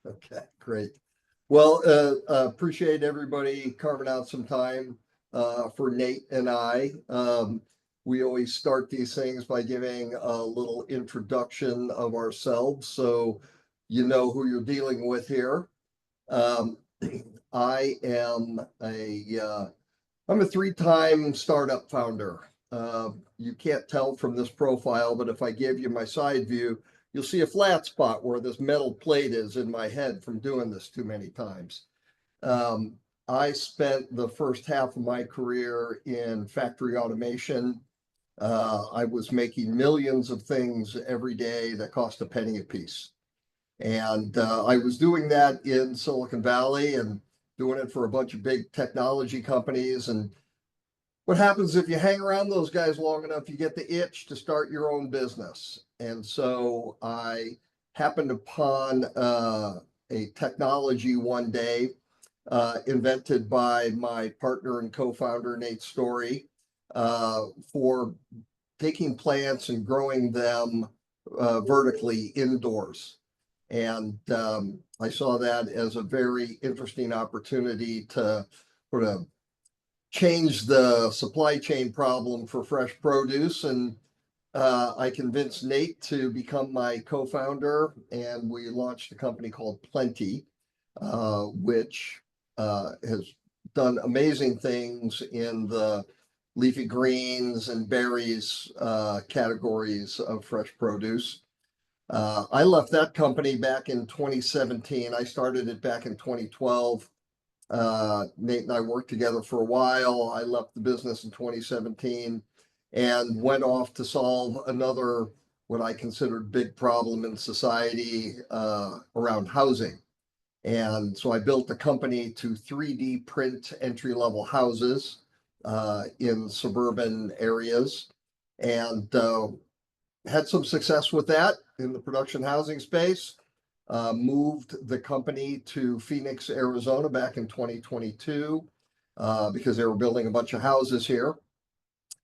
Okay, great. Well, appreciate everybody carving out some time for Nate and I. We always start these things by giving a little introduction of ourselves, so you know who you're dealing with here. Um, I am I'm a three-time startup founder. You can't tell from this profile, but if I give you my side view, you'll see a flat spot where this metal plate is in my head from doing this too many times. Um, I spent the first half of my career in factory automation. I was making millions of things every day that cost a penny a piece. And I was doing that in Silicon Valley and doing it for a bunch of big technology companies. And what happens if you hang around those guys long enough, you get the itch to start your own business. And so I happened upon a technology one day invented by my partner and co-founder, Nate Story, for taking plants and growing them vertically indoors. And I saw that as a very interesting opportunity to sort of change the supply chain problem for fresh produce. And I convinced Nate to become my co-founder, and we launched a company called Plenty, which has done amazing things in the leafy greens and berries categories of fresh produce. I left that company back in 2017. I started it back in 2012. Nate and I worked together for a while. I left the business in 2017 and went off to solve another, what I considered big problem in society around housing. And so I built a company to 3D print entry level houses in suburban areas and had some success with that in the production housing space. Moved the company to Phoenix, Arizona back in 2022 because they were building a bunch of houses here.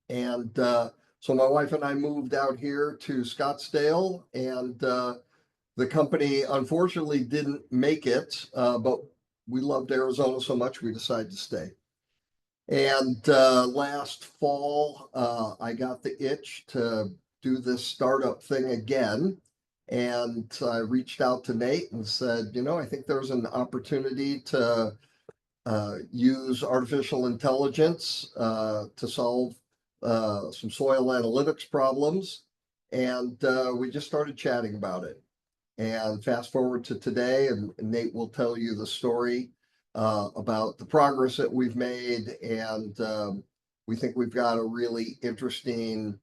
And so my wife and I moved out here to Scottsdale, and the company unfortunately didn't make it, but we loved Arizona so much we decided to stay. And last fall, I got the itch to do this startup thing again. And I reached out to Nate and said, I think there's an opportunity to use artificial intelligence to solve some soil analytics problems. And we just started chatting about it. And fast forward to today, and Nate will tell you the story about the progress that we've made. And we think we've got a really interesting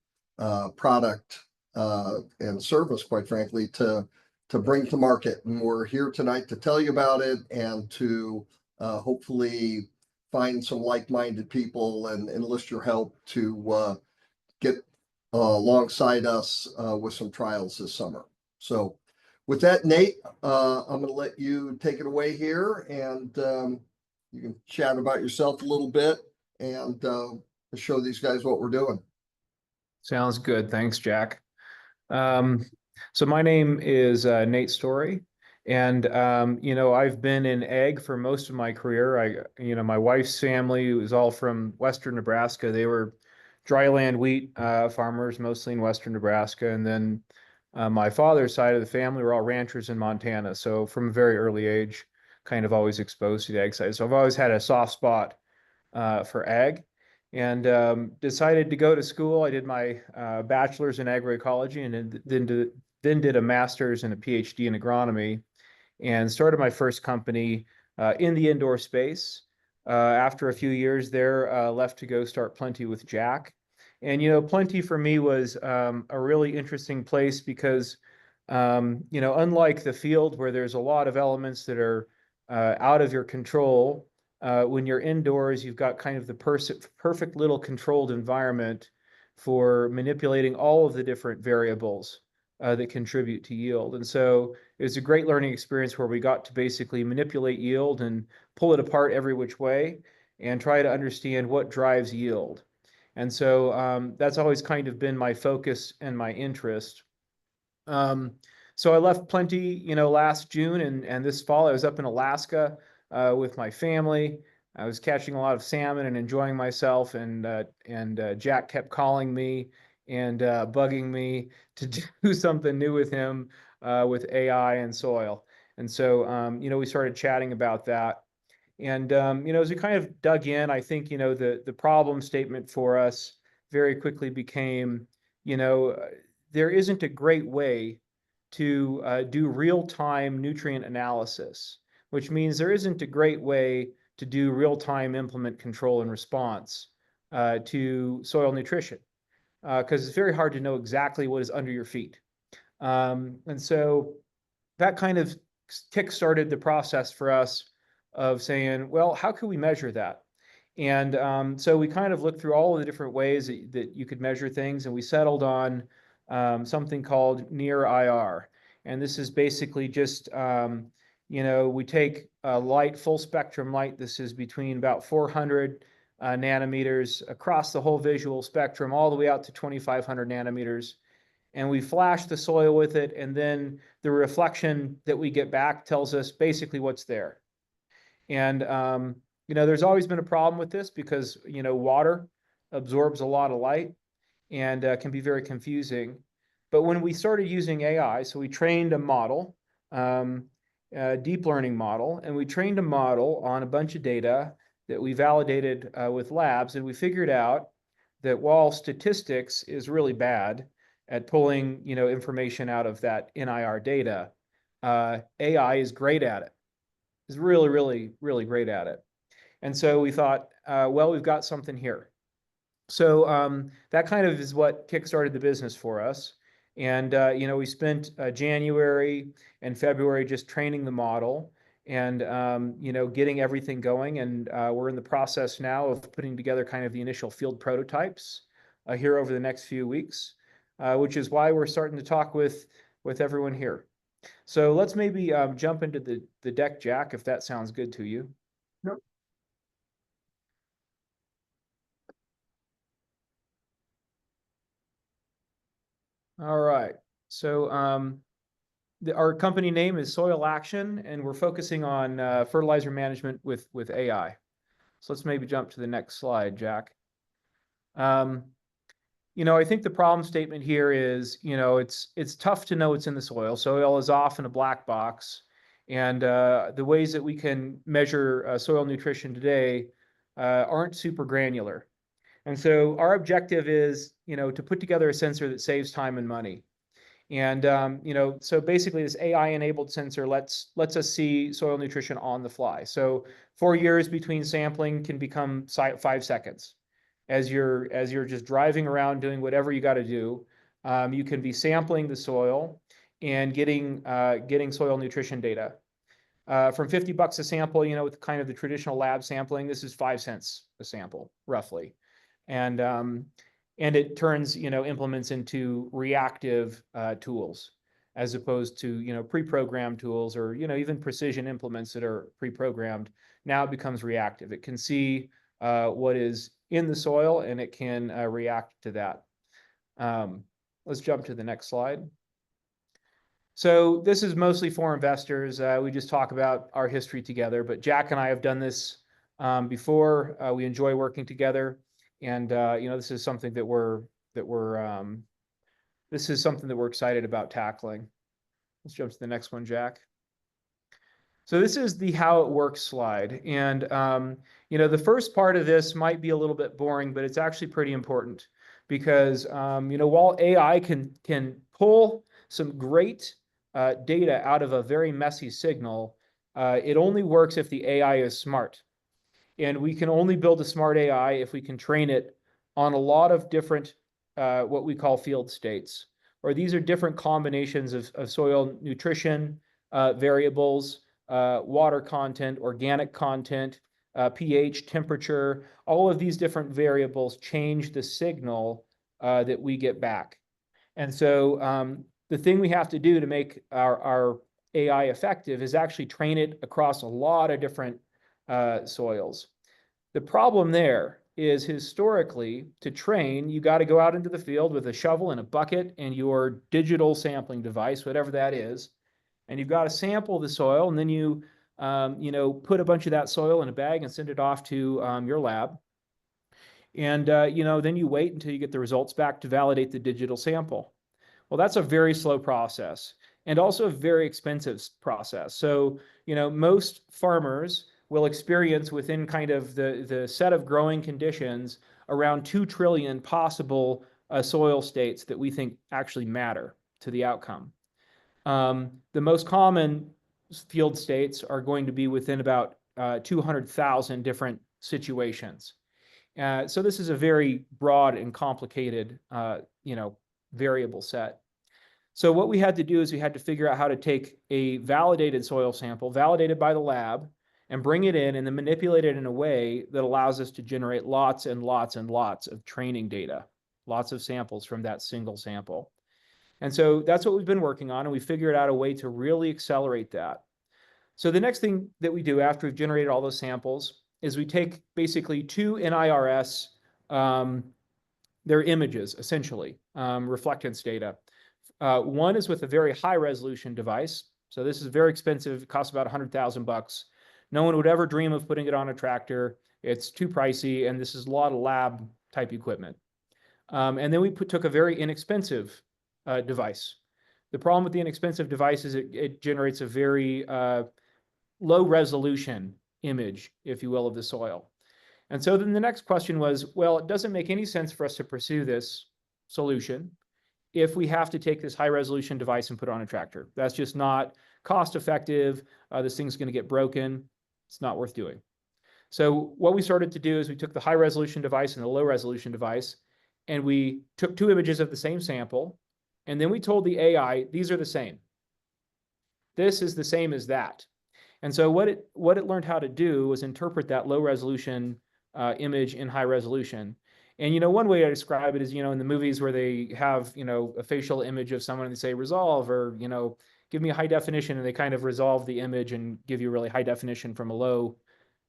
product and service, quite frankly, to bring to market. And we're here tonight to tell you about it and to hopefully find some like-minded people and enlist your help to get alongside us with some trials this summer. So with that, Nate, I'm going to let you take it away here, and you can chat about yourself a little bit and show these guys what we're doing. Sounds good. Thanks, Jack. So my name is Nate Story, and I've been in ag for most of my career. My wife's family was all from Western Nebraska. They were dryland wheat farmers, mostly in Western Nebraska, and then my father's side of the family were all ranchers in Montana. So from a very early age, kind of always exposed to the ag side. So I've always had a soft spot for ag, and decided to go to school. I did my bachelor's in agroecology, and then did a master's and a PhD in agronomy, and started my first company in the indoor space. After a few years there, left to go start Plenty with Jack. And, Plenty for me was a really interesting place because, unlike the field where there's a lot of elements that are out of your control, when you're indoors, you've got kind of the perfect little controlled environment for manipulating all of the different variables that contribute to yield. And so it was a great learning experience where we got to basically manipulate yield and pull it apart every which way and try to understand what drives yield. And so that's always kind of been my focus and my interest. So I left Plenty, last June, and this fall I was up in Alaska with my family. I was catching a lot of salmon and enjoying myself, and Jack kept calling me and bugging me to do something new with him with AI and soil. And so, we started chatting about that. And as we kind of dug in, I think the problem statement for us very quickly became, there isn't a great way to do real-time nutrient analysis, which means there isn't a great way to do real-time implement control and response to soil nutrition, because it's very hard to know exactly what is under your feet. And so that kind of kick-started the process for us of saying, well, how can we measure that? And so we kind of looked through all of the different ways that you could measure things, and we settled on something called near IR. And this is basically just, we take light, full spectrum light. This is between about 400 nanometers across the whole visual spectrum, all the way out to 2,500 nanometers. And we flash the soil with it, and then the reflection that we get back tells us basically what's there. And there's always been a problem with this because water absorbs a lot of light and can be very confusing. But when we started using AI, so we trained a model, a deep learning model, and we trained a model on a bunch of data that we validated with labs, and we figured out that while statistics is really bad at pulling information out of that NIR data, AI is great at it. Is really, really, really great at it. And so we thought, well, we've got something here. So that kind of is what kickstarted the business for us. And we spent January and February just training the model and getting everything going. And we're in the process now of putting together kind of the initial field prototypes here over the next few weeks, which is why we're starting to talk with everyone here. So let's maybe jump into the deck, Jack, if that sounds good to you. Yep. All right. So our company name is Soil Action, and we're focusing on fertilizer management with AI. So let's maybe jump to the next slide, Jack. I think the problem statement here is, it's tough to know what's in the soil. Soil is often a black box, and the ways that we can measure soil nutrition today aren't super granular. And so our objective is, to put together a sensor that saves time and money. And so basically, this AI-enabled sensor lets us see soil nutrition on the fly. So 4 years between sampling can become 5 seconds. As you're just driving around doing whatever you got to do, you can be sampling the soil and getting soil nutrition data. From $50 a sample, with kind of the traditional lab sampling, this is 5 cents a sample, roughly. And it turns, implements into reactive tools as opposed to, pre-programmed tools or, even precision implements that are pre-programmed. Now it becomes reactive. It can see what is in the soil and it can react to that. Let's jump to the next slide. So this is mostly for investors. We just talk about our history together, but Jack and I have done this before. We enjoy working together, and this is something that we're excited about tackling. Let's jump to the next one, Jack. So this is the how it works slide, and the first part of this might be a little bit boring, but it's actually pretty important because while AI can pull some great data out of a very messy signal, it only works if the AI is smart. And we can only build a smart AI if we can train it on a lot of different what we call field states, or these are different combinations of soil nutrition variables, water content, organic content, pH, temperature. All of these different variables change the signal that we get back. And so the thing we have to do to make our AI effective is actually train it across a lot of different soils. The problem there is historically, to train, you got to go out into the field with a shovel and a bucket and your digital sampling device, whatever that is, and you've got to sample the soil, and then you put a bunch of that soil in a bag and send it off to your lab. And then you wait until you get the results back to validate the digital sample. Well, that's a very slow process and also a very expensive process. So, most farmers will experience within kind of the set of growing conditions around 2 trillion possible soil states that we think actually matter to the outcome. The most common field states are going to be within about 200,000 different situations. So this is a very broad and complicated, variable set. So what we had to do is we had to figure out how to take a validated soil sample, validated by the lab, and bring it in and then manipulate it in a way that allows us to generate lots and lots and lots of training data, lots of samples from that single sample. And so that's what we've been working on, and we figured out a way to really accelerate that. So the next thing that we do after we've generated all those samples is we take basically 2 NIRS, their images, essentially, reflectance data. One is with a very high resolution device. So this is very expensive. It costs about $100,000. No one would ever dream of putting it on a tractor. It's too pricey, and this is a lot of lab type equipment. And then we took a very inexpensive device. The problem with the inexpensive device is it generates a very low resolution image, if you will, of the soil. And so then the next question was, well, it doesn't make any sense for us to pursue this solution if we have to take this high resolution device and put it on a tractor. That's just not cost effective. This thing's going to get broken. It's not worth doing. So what we started to do is we took the high resolution device and the low resolution device, and we took 2 images of the same sample, and then we told the AI, these are the same. This is the same as that. And so what it learned how to do was interpret that low resolution image in high resolution. And, one way I describe it is, in the movies where they have, a facial image of someone and they say resolve, or, give me a high definition, and they kind of resolve the image and give you a really high definition from a low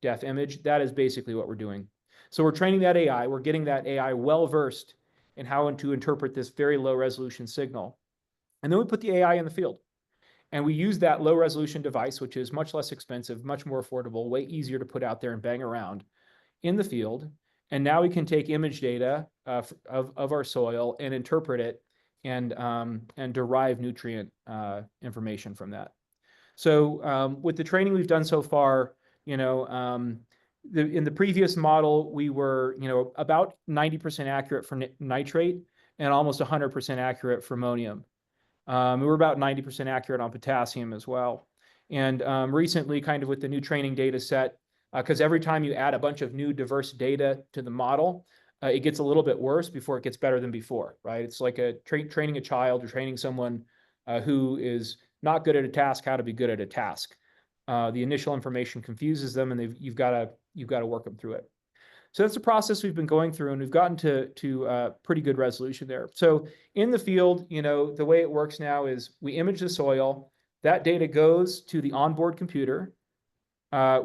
def image. That is basically what we're doing. So we're training that AI. We're getting that AI well-versed in how to interpret this very low resolution signal. And then we put the AI in the field. And we use that low resolution device, which is much less expensive, much more affordable, way easier to put out there and bang around in the field. And now we can take image data of our soil and interpret it and derive nutrient information from that. So with the training we've done so far, in the previous model, we were about 90% accurate for nitrate and almost 100% accurate for ammonium. We were about 90% accurate on potassium as well. And recently, kind of with the new training data set, because every time you add a bunch of new diverse data to the model, it gets a little bit worse before it gets better than before, right? It's like training a child or training someone who is not good at a task how to be good at a task. The initial information confuses them, and you've got to work them through it. So that's the process we've been going through, and we've gotten to pretty good resolution there. So in the field, the way it works now is we image the soil. That data goes to the onboard computer.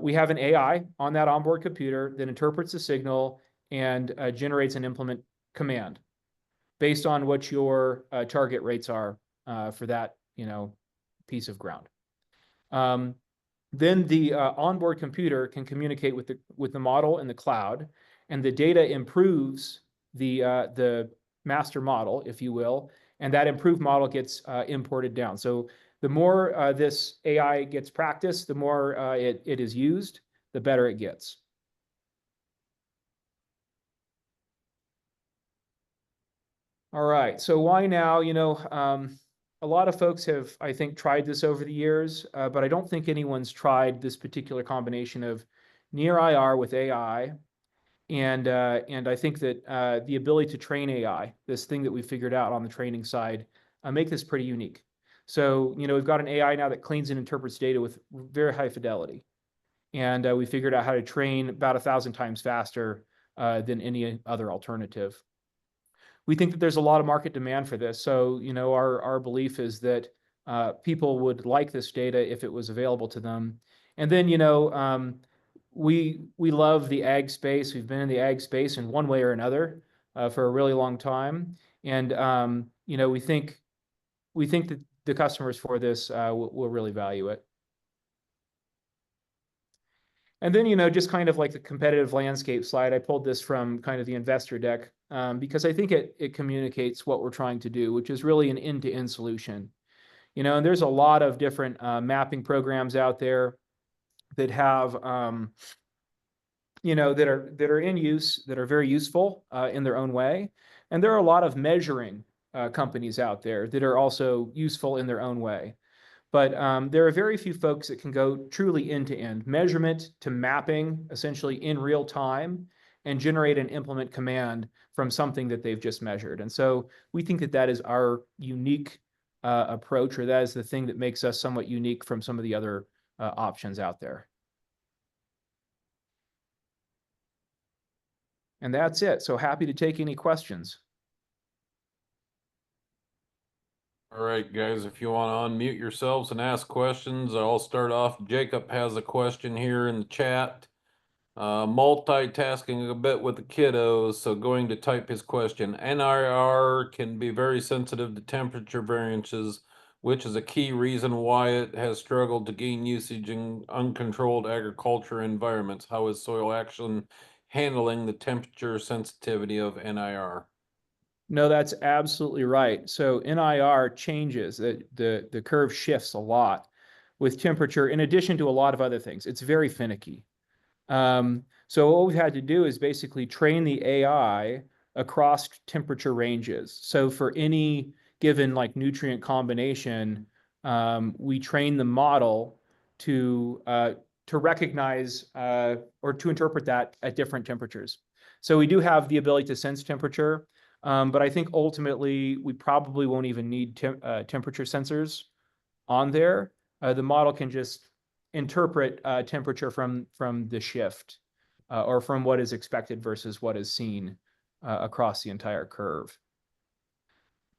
We have an AI on that onboard computer that interprets the signal and generates an implement command based on what your target rates are for that piece of ground. Then the onboard computer can communicate with the model in the cloud, and the data improves the master model, if you will, and that improved model gets imported down. So the more this AI gets practiced, the more it is used, the better it gets. All right, so why now? A lot of folks have, I think, tried this over the years, but I don't think anyone's tried this particular combination of near IR with AI. And I think that the ability to train AI, this thing that we figured out on the training side, make this pretty unique. So, we've got an AI now that cleans and interprets data with very high fidelity. And we figured out how to train about 1,000 times faster than any other alternative. We think that there's a lot of market demand for this. So, our belief is that people would like this data if it was available to them. And then, we love the ag space. We've been in the ag space in one way or another for a really long time, and you know, we think that the customers for this will really value it. And then, you know, just kind of like the competitive landscape slide, I pulled this from kind of the investor deck because I think it communicates what we're trying to do, which is really an end-to-end solution. You know, and there's a lot of different mapping programs out there that have, you know, that are in use, that are very useful in their own way. And there are a lot of measuring companies out there that are also useful in their own way. But there are very few folks that can go truly end to end, measurement to mapping, essentially in real time, and generate and implement command from something that they've just measured. And so we think that that is our unique approach, or that is the thing that makes us somewhat unique from some of the other options out there. And that's it. So happy to take any questions. All right, guys, if you want to unmute yourselves and ask questions, I'll start off. Jacob has a question here in the chat. Multitasking a bit with the kiddos, so going to type his question. NIR can be very sensitive to temperature variances, which is a key reason why it has struggled to gain usage in uncontrolled agriculture environments. How is Soil Action handling the temperature sensitivity of NIR? No, that's absolutely right. So NIR changes, the curve shifts a lot with temperature, in addition to a lot of other things. It's very finicky. So what we've had to do is basically train the AI across temperature ranges. So for any given like nutrient combination, we train the model to recognize or to interpret that at different temperatures. So we do have the ability to sense temperature, but I think ultimately we probably won't even need temperature sensors on there. The model can just interpret temperature from the shift or from what is expected versus what is seen across the entire curve.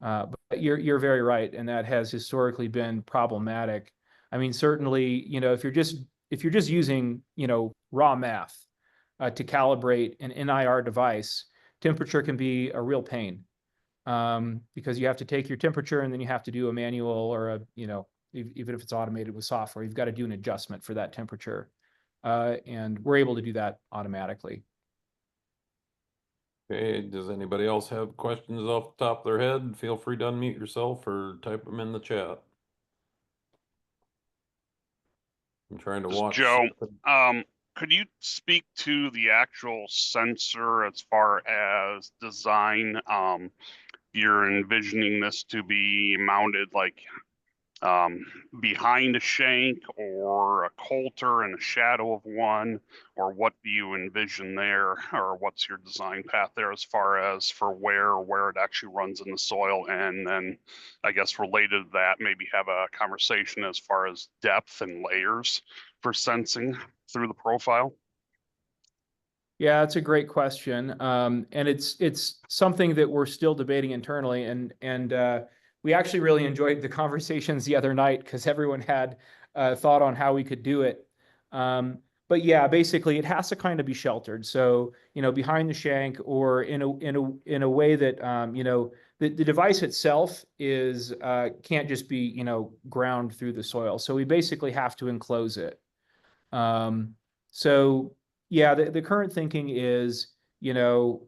But you're very right, and that has historically been problematic. I mean, certainly, you know, if you're just using, you know, raw math to calibrate an NIR device, temperature can be a real pain because you have to take your temperature and then you have to do a manual or a, you know, even if it's automated with software, you've got to do an adjustment for that temperature. And we're able to do that automatically. Okay, does anybody else have questions off the top of their head? Feel free to unmute yourself or type them in the chat. I'm trying to watch. Joe, could you speak to the actual sensor as far as design? You're envisioning this to be mounted like behind a shank or a coulter in a shadow of one, or what do you envision there, or what's your design path there as far as for where it actually runs in the soil? And then I guess related to that, maybe have a conversation as far as depth and layers for sensing through the profile. Yeah, that's a great question. And it's something that we're still debating internally. And we actually really enjoyed the conversations the other night because everyone had thought on how we could do it. But yeah, basically it has to kind of be sheltered. So, you know, behind the shank or in a way that, you know, the device itself is can't just be, you know, ground through the soil. So we basically have to enclose it. So yeah, the current thinking is, you know,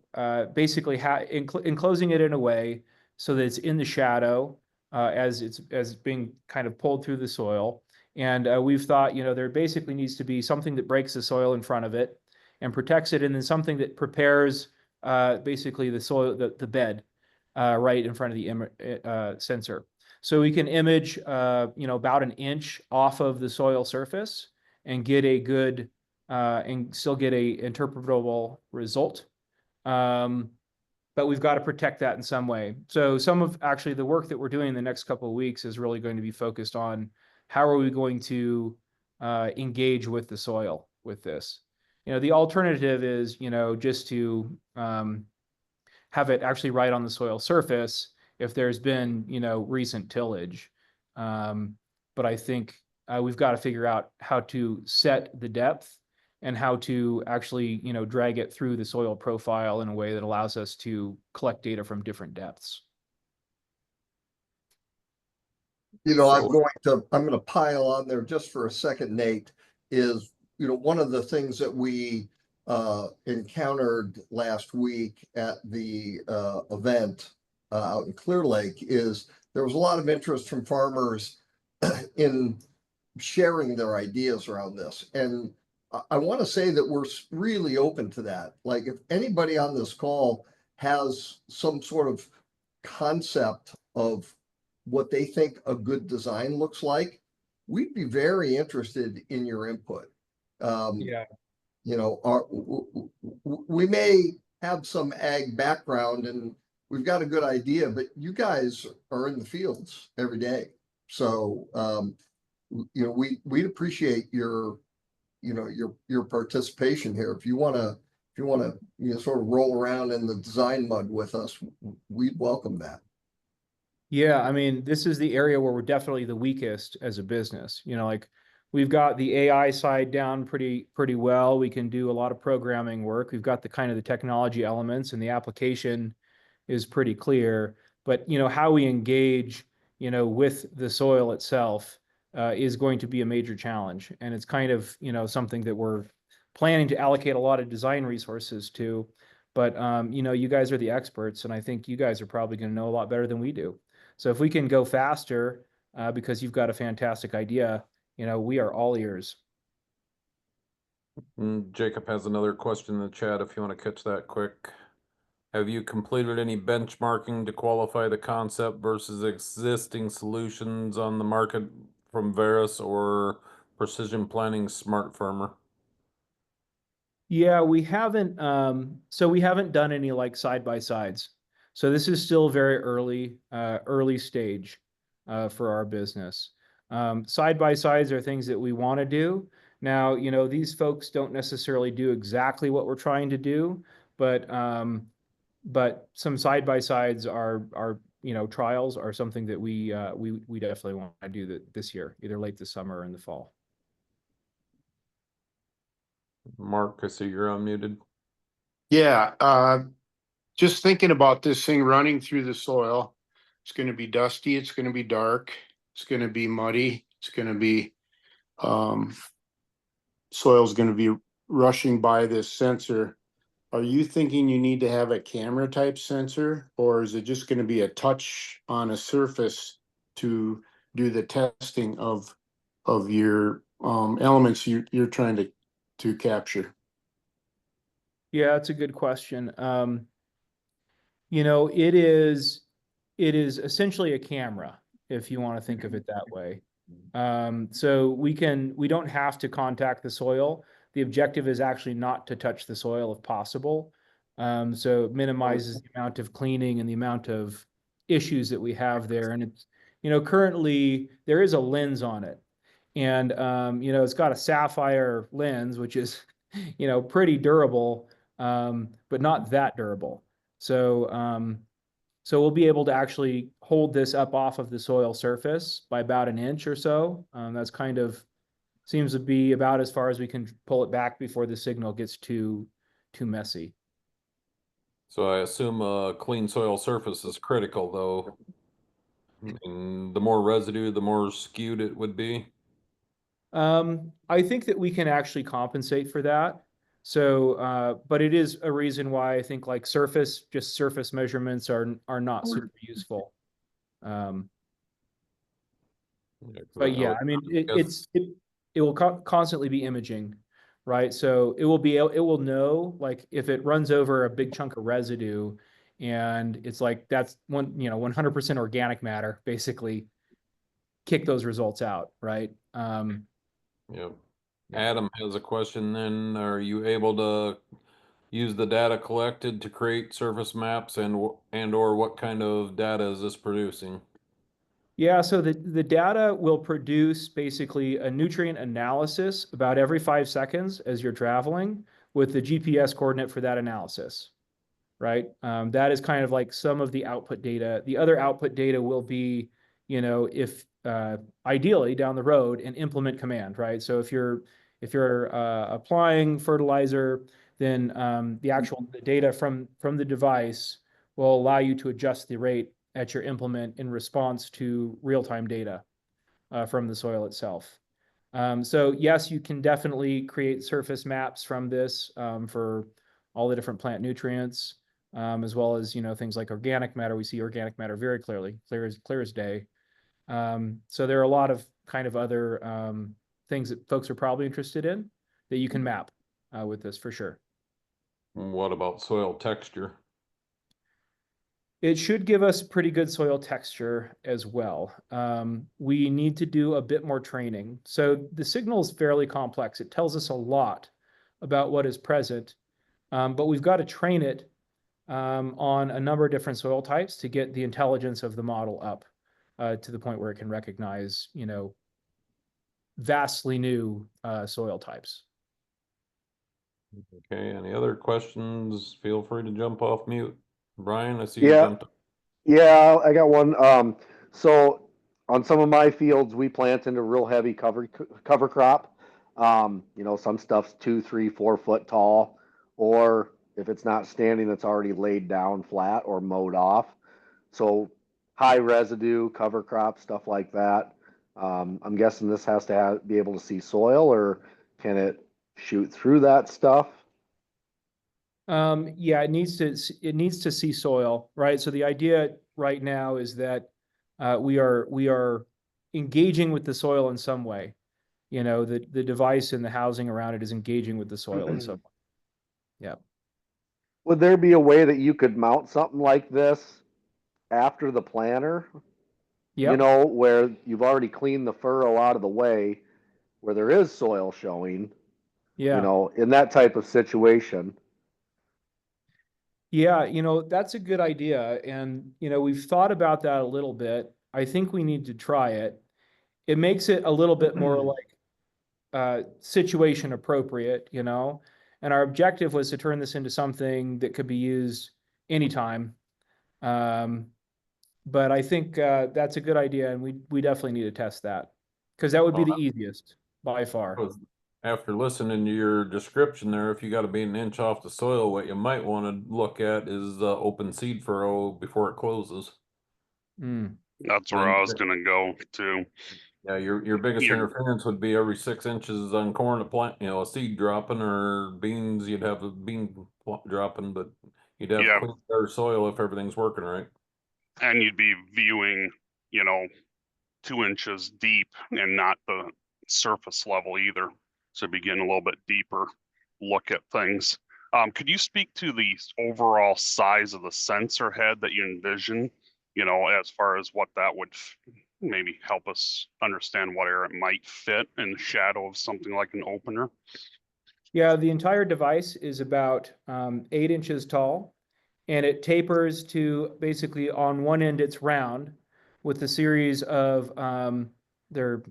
basically enclosing it in a way so that it's in the shadow as being kind of pulled through the soil. And we've thought, you know, there basically needs to be something that breaks the soil in front of it and protects it, and then something that prepares basically the soil, the bed right in front of the sensor. So we can image, you know, about an inch off of the soil surface and get a good and still get a interpretable result. But we've got to protect that in some way. So some of actually the work that we're doing in the next couple of weeks is really going to be focused on how are we going to engage with the soil with this. You know, the alternative is, you know, just to have it actually right on the soil surface if there's been, you know, recent tillage. But I think we've got to figure out how to set the depth and how to actually, you know, drag it through the soil profile in a way that allows us to collect data from different depths. You know, So- I'm gonna pile on there just for a second, Nate, is, you know, one of the things that we encountered last week at the event out in Clear Lake is there was a lot of interest from farmers in sharing their ideas around this. And I want to say that we're really open to that. Like, if anybody on this call has some sort of concept of what they think a good design looks like, we'd be very interested in your input. Yeah. You know, we may have some ag background and we've got a good idea, but you guys are in the fields every day. So, you know, we'd appreciate your, you know, your participation here. If you want to, you know, sort of roll around in the design mud with us, we'd welcome that. Yeah, I mean, this is the area where we're definitely the weakest as a business. You know, like we've got the AI side down pretty well. We can do a lot of programming work. We've got the kind of the technology elements, and the application is pretty clear. But, you know, how we engage, you know, with the soil itself is going to be a major challenge. And it's kind of, you know, something that we're planning to allocate a lot of design resources to. But, you know, you guys are the experts, and I think you guys are probably going to know a lot better than we do. So if we can go faster, because you've got a fantastic idea, you know, we are all ears. Jacob has another question in the chat if you want to catch that quick. Have you completed any benchmarking to qualify the concept versus existing solutions on the market from Veris or Precision Planning Smart Farmer? Yeah, we haven't, so we haven't done any like side by sides. So this is still very early stage for our business. Side by sides are things that we want to do. Now, you know, these folks don't necessarily do exactly what we're trying to do, but some side by sides are, you know, trials are something that we definitely want to do this year, either late this summer or in the fall. Mark, I see you're unmuted. Yeah, just thinking about this thing running through the soil. It's going to be dusty. It's going to be dark. It's going to be muddy. It's going to be, soil's going to be rushing by this sensor. Are you thinking you need to have a camera type sensor, or is it just going to be a touch on a surface to do the testing of your elements you're trying to capture? Yeah, that's a good question. You know, it is essentially a camera, if you want to think of it that way. So we don't have to contact the soil. The objective is actually not to touch the soil if possible. So it minimizes the amount of cleaning and the amount of issues that we have there. And it's, you know, currently there is a lens on it. And, you know, it's got a sapphire lens, which is, you know, pretty durable, but not that durable. So, so we'll be able to actually hold this up off of the soil surface by about an inch or so. That's kind of seems to be about as far as we can pull it back before the signal gets too messy. So I assume a clean soil surface is critical, though. And the more residue, the more skewed it would be. I think that we can actually compensate for that. So, but it is a reason why I think like just surface measurements are not super useful. But yeah, I mean, it will constantly be imaging, right? So it will know like if it runs over a big chunk of residue, and it's like that's 100% organic matter, basically kick those results out, right? Yep. Adam has a question then. Are you able to use the data collected to create surface maps and or what kind of data is this producing? Yeah, so the data will produce basically a nutrient analysis about every 5 seconds as you're traveling with the GPS coordinate for that analysis, right? That is kind of like some of the output data. The other output data will be, you know, if ideally down the road an implement command, right? So if If you're applying fertilizer, then the data from the device will allow you to adjust the rate at your implement in response to real-time data from the soil itself. So yes, you can definitely create surface maps from this for all the different plant nutrients, as well as, things like organic matter. We see organic matter very clearly, clear as day. So there are a lot of kind of other things that folks are probably interested in that you can map with this for sure. What about soil texture? It should give us pretty good soil texture as well. We need to do a bit more training. So the signal is fairly complex. It tells us a lot about what is present, but we've got to train it on a number of different soil types to get the intelligence of the model up to the point where it can recognize, vastly new soil types. Okay, any other questions? Feel free to jump off mute. Brian, I see you Yeah. jumped. Yeah, I got one. So on some of my fields, we plant into real heavy cover crop. Some stuff's 2, 3, 4 foot tall, or if it's not standing, it's already laid down flat or mowed off. So high residue cover crop, stuff like that. I'm guessing this has to be able to see soil, or can it shoot through that stuff? Yeah, it needs to see soil, right? So the idea right now is that we are engaging with the soil in some way. The device and the housing around it is engaging with the soil in some way. Yeah. Would there be a way that you could mount something like this after the planter? Yep. Where you've already cleaned the furrow out of the way, where there is soil showing, Yeah. in that type of situation. Yeah, that's a good idea. And, we've thought about that a little bit. I think we need to try it. It makes it a little bit more like situation appropriate, and our objective was to turn this into something that could be used anytime. But I think that's a good idea, and we definitely need to test that because that would be the easiest by far. After listening to your description there, if you got to be an inch off the soil, what you might want to look at is the open seed furrow before it closes. Mm. That's where I was gonna go to. Yeah, your biggest interference would be every 6 inches on corn, a plant, a seed dropping, or beans, you'd have a bean dropping, but you'd have clean bare soil if everything's working right. And you'd be viewing, 2 inches deep and not the surface level either. So begin a little bit deeper look at things. Could you speak to the overall size of the sensor head that you envision, as far as what that would maybe help us understand what area it might fit in the shadow of something like an opener? Yeah, the entire device is about 8 inches tall, and it tapers to basically on one end it's round with a series of their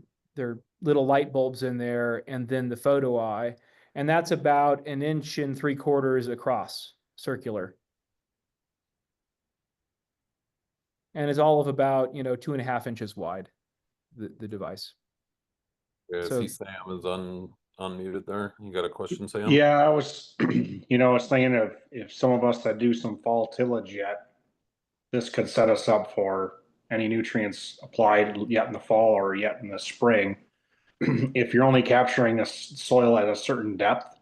little light bulbs in there, and then the photo eye, and that's about 1 3/4 inches across, circular, and is all of about 2.5 inches wide. The device. Yeah, So- see Sam is unmuted there. You got a question, Sam? Yeah, I was, I was thinking if some of us that do some fall tillage yet, this could set us up for any nutrients applied yet in the fall or yet in the spring. If you're only capturing the soil at a certain depth,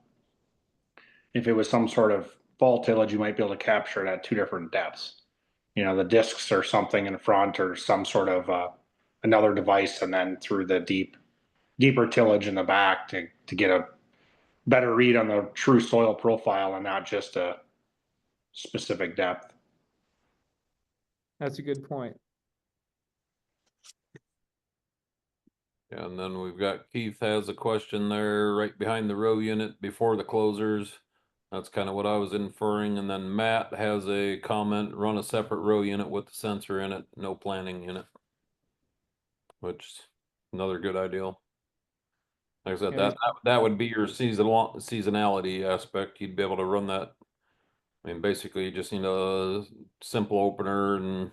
if it was some sort of fall tillage, you might be able to capture it at 2 different depths. The discs or something in front, or some sort of another device, and then through the deeper tillage in the back to get a better read on the true soil profile and not just a specific depth. That's a good point. Yeah, and then we've got Keith has a question there right behind the row unit before the closers. That's kind of what I was inferring. And then Matt has a comment, run a separate row unit with the sensor in it, no planning in it. Which is another good idea. Like I said, Yeah, that would be your seasonality aspect. You'd be able to run that. I mean, basically you just need a simple opener and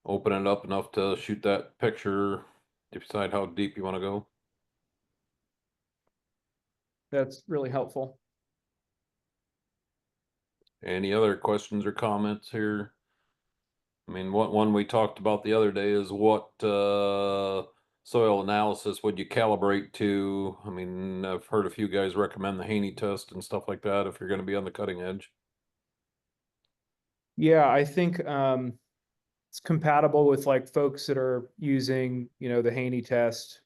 open it up enough to shoot that picture to decide how deep you want to go. That's really helpful. Any other questions or comments here? I mean, what one we talked about the other day is what soil analysis would you calibrate to? I mean, I've heard a few guys recommend the Haney test and stuff like that if you're going to be on the cutting edge. Yeah, I think it's compatible with like folks that are using, the Haney test.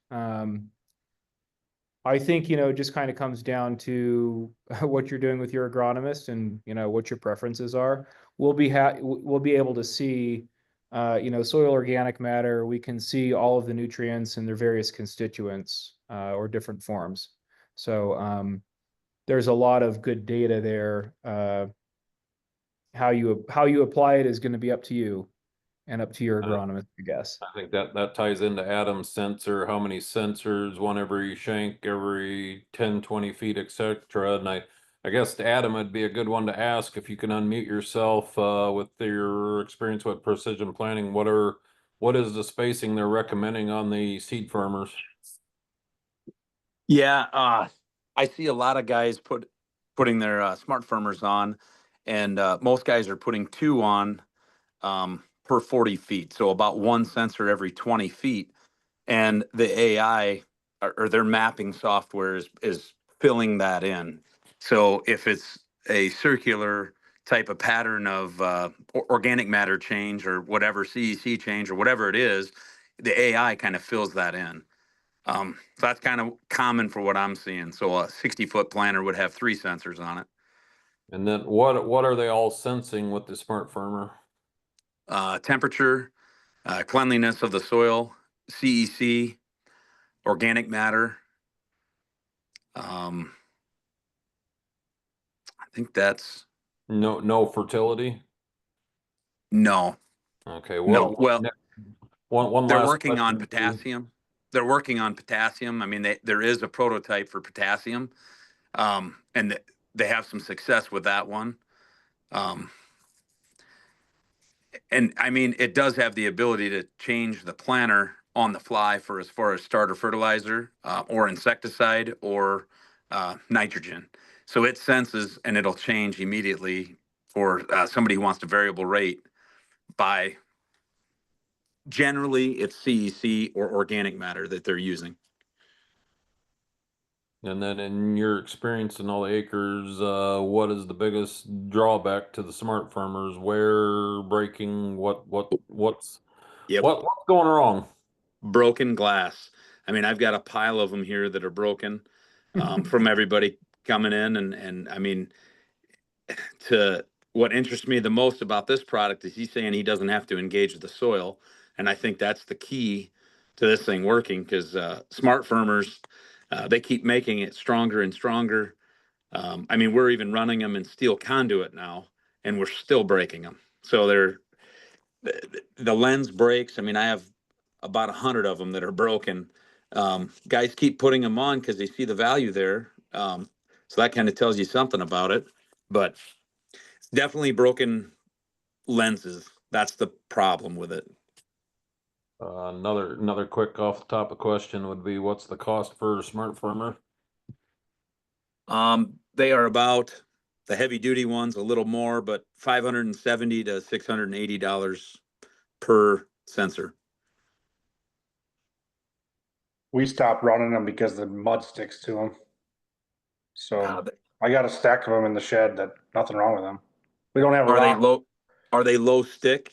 I think, it just kind of comes down to what you're doing with your agronomist and, what your preferences are. We'll be able to see, soil organic matter. We can see all of the nutrients and their various constituents or different forms. So there's a lot of good data there. How you apply it is going to be up to you and up to your agronomist, I guess. I think that ties into Adam's sensor, how many sensors, one every shank, every 10, 20 feet, etc. And I guess to Adam, it'd be a good one to ask if you can unmute yourself with your experience with precision planting. What is the spacing they're recommending on the seed farmers? Yeah, I see a lot of guys putting their smart firmers on, and most guys are putting 2 on per 40 feet, so about 1 sensor every 20 feet. And the AI or their mapping software is filling that in. So if it's a circular type of pattern of organic matter change or whatever, CEC change or whatever it is, the AI kind of fills that in. So that's kind of common for what I'm seeing. So a 60-foot planter would have 3 sensors on it. And then what are they all sensing with the smart firmer? Temperature, cleanliness of the soil, CEC, organic matter. I think that's No fertility. no. Okay. No. Well, one they're last working on question. potassium. They're working on potassium. I mean, there is a prototype for potassium, and they have some success with that one. And I mean, it does have the ability to change the planter on the fly for as far as starter fertilizer or insecticide or nitrogen. So it senses and it'll change immediately for somebody who wants to variable rate by generally it's CEC or organic matter that they're using. And then in your experience in all the acres, what is the biggest drawback to the smart farmers? Wear, breaking, what's Yep. what's going wrong? Broken glass. I mean, I've got a pile of them here that are broken from everybody coming in. And I mean, what interests me the most about this product is he's saying he doesn't have to engage the soil. And I think that's the key to this thing working, because smart firmers, they keep making it stronger and stronger. I mean, we're even running them in steel conduit now, and we're still breaking them. So the lens breaks. I mean, I have about 100 of them that are broken. Guys keep putting them on because they see the value there. So that kind of tells you something about it. But definitely broken lenses. That's the problem with it. Another quick off the top of question would be, what's the cost for a smart farmer? They are about, the heavy duty ones a little more, but $570 to $680 per sensor. We stopped running them because the mud sticks to them. So I got a stack of them in the shed. That nothing wrong with them. We don't have a rock. Are they low stick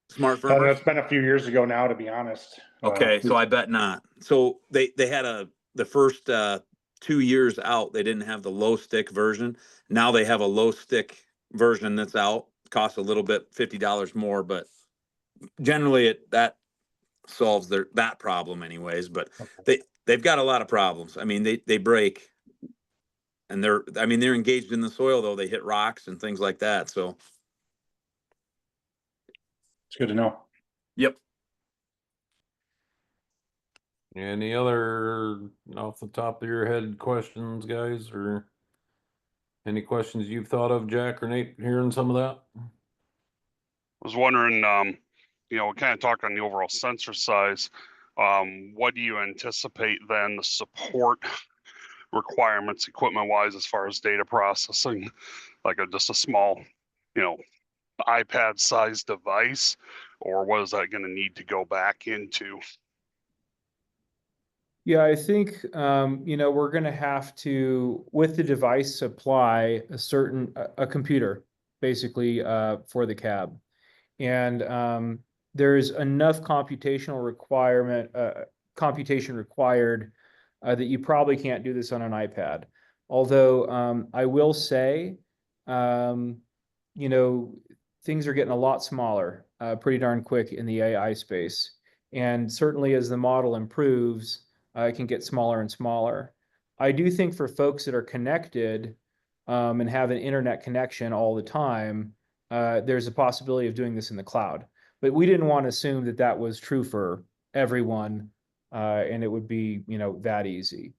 smart And firmers? it's been a few years ago now, to be honest. Okay, so I bet not. So they had the first 2 years out, they didn't have the low stick version. Now they have a low stick version that's out. Costs a little bit, $50 more, but generally that solves that problem anyways. But they've got a lot of problems. I mean, they break, and they're engaged in the soil though. They hit rocks and things like that. So it's good to know. yep. Any other off the top of your head questions, guys, or any questions you've thought of, Jack or Nate, hearing some of that? I was wondering, we kind of talked on the overall sensor size. What do you anticipate then the support requirements equipment wise as far as data processing, like just a small, iPad sized device, or what is that going to need to go back into? Yeah, I think, we're going to have to, with the device, supply a computer, basically, for the cab. And there's enough computation required that you probably can't do this on an iPad. Although I will say, things are getting a lot smaller, pretty darn quick in the AI space. And certainly as the model improves, it can get smaller and smaller. I do think for folks that are connected and have an internet connection all the time, there's a possibility of doing this in the cloud. But we didn't want to assume that that was true for everyone, and it would be, that easy.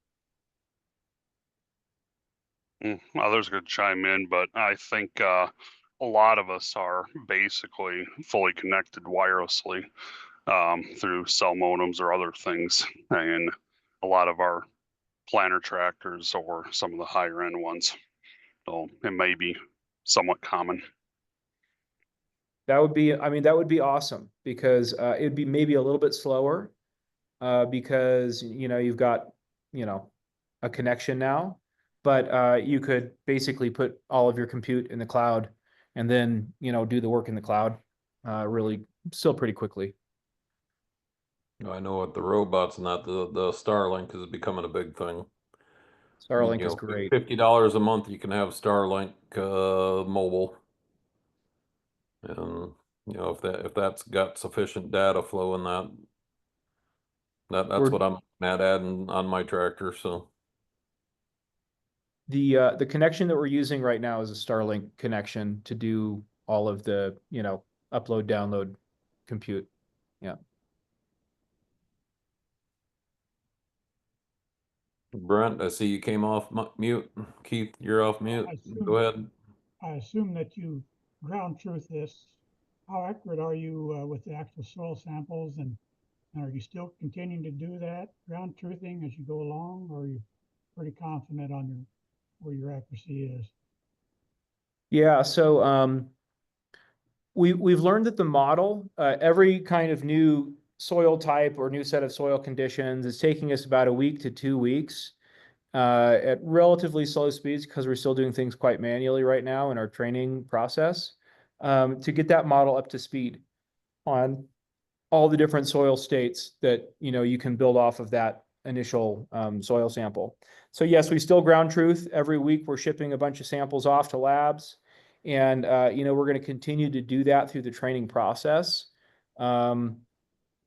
Others could chime in, but I think a lot of us are basically fully connected wirelessly through cell modems or other things, and a lot of our planter tractors or some of the higher end ones. So it may be somewhat common. That would be awesome, because it'd be maybe a little bit slower because, you've got, a connection now, but you could basically put all of your compute in the cloud and then, do the work in the cloud really still pretty quickly. I know what the robots, not the Starlink is becoming a big thing. Starlink is great. $50 a month, you can have Starlink mobile. And if that's got sufficient data flow in that's what I'm mad adding on my tractor. So the connection that we're using right now is a Starlink connection to do all of the, upload, download, compute. Yeah. Brent, I see you came off mute. Keith, you're off mute. Go ahead. I assume that you ground truth this. How accurate are you with the actual soil samples, and are you still continuing to do that ground truthing as you go along, or are you pretty confident on where your accuracy is? Yeah, so we've learned that the model, every kind of new soil type or new set of soil conditions is taking us about a week to 2 weeks at relatively slow speeds, because we're still doing things quite manually right now in our training process, to get that model up to speed on all the different soil states that you can build off of that initial soil sample. So yes, we still ground truth. Every week we're shipping a bunch of samples off to labs, and we're going to continue to do that through the training process.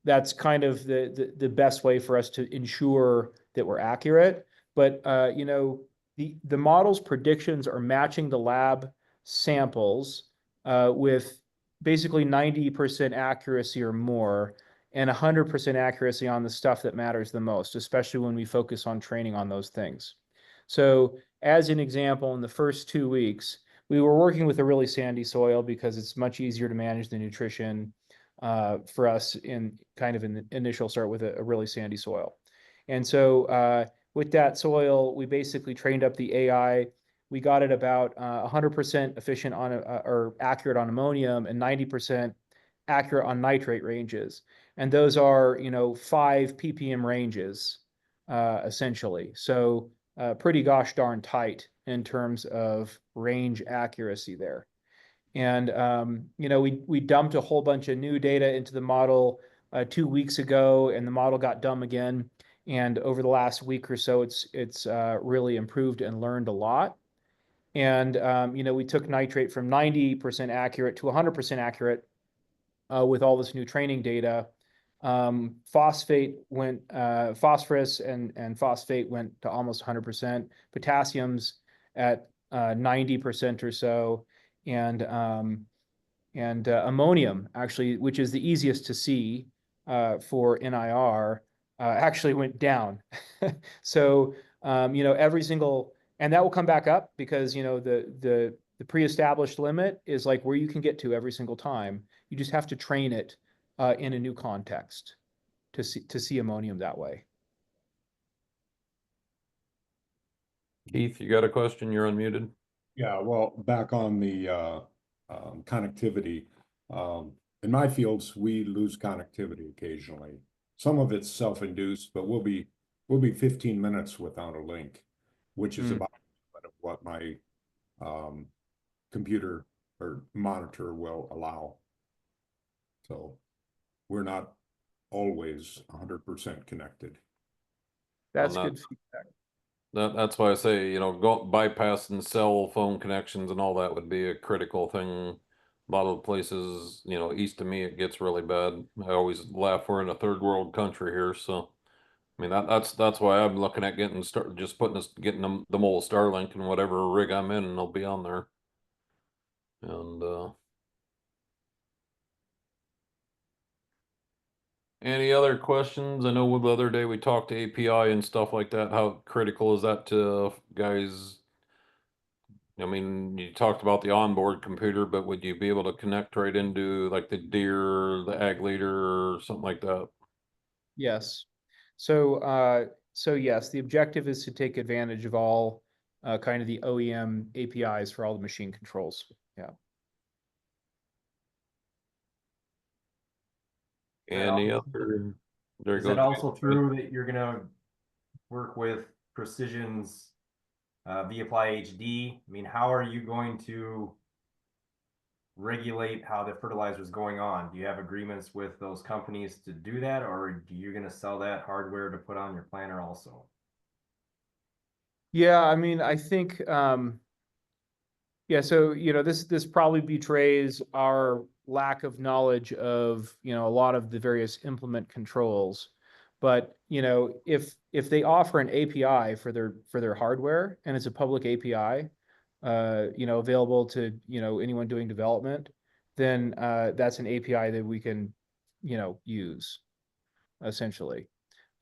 That's kind of the best way for us to ensure that we're accurate. But the model's predictions are matching the lab samples with basically 90% accuracy or more, and 100% accuracy on the stuff that matters the most, especially when we focus on training on those things. So as an example, in the first 2 weeks, we were working with a really sandy soil because it's much easier to manage the nutrition for us in the initial start with a really sandy soil. And so with that soil, we basically trained up the AI. We got it about 100% efficient on or accurate on ammonium and 90% accurate on nitrate ranges. And those are, 5 ppm ranges, essentially. So pretty gosh darn tight in terms of range accuracy there. And, we dumped a whole bunch of new data into the model 2 weeks ago, and the model got dumb again. And over the last week or so, it's really improved and learned a lot. And, we took nitrate from 90% accurate to 100% accurate with all this new training data. Phosphorus and phosphate went to almost 100%. Potassium's at 90% or so. And ammonium, actually, which is the easiest to see for NIR, actually went down. So, every single, and that will come back up because, the pre-established limit is like where you can get to every single time. You just have to train it in a new context to see ammonium that way. Keith, you got a question? You're unmuted. Yeah, well, back on the connectivity. In my fields, we lose connectivity occasionally. Some of it's self-induced, but we'll be 15 minutes without a link, which is about what my computer or monitor will allow. So we're not always 100% connected. That's Well, good feedback. That's why I say, you know, bypassing cell phone connections and all that would be a critical thing. A lot of the places, you know, east of me, it gets really bad. I always laugh we're in a third world country here, so I mean that's why I'm looking at getting getting the mobile Starlink and whatever rig I'm in, and I'll be on there. And any other questions? I know the other day we talked to API and stuff like that. How critical is that to guys? I mean, you talked about the onboard computer, but would you be able to connect right into like the Deere, the Ag Leader, or something like that? Yes. So yes, the objective is to take advantage of all kind of the OEM APIs for all the machine controls. Yeah. Any other? There you Is go. it also true that you're gonna work with Precision's vApply HD? I mean, how are you going to regulate how the fertilizer is going on? Do you have agreements with those companies to do that, or are you going to sell that hardware to put on your planter also? Yeah, I mean, I think yeah, so you know, this probably betrays our lack of knowledge of, you know, a lot of the various implement controls. But, you know, if they offer an API for their hardware and it's a public API, you know, available to, you know, anyone doing development, then that's an API that we can, you know, use essentially.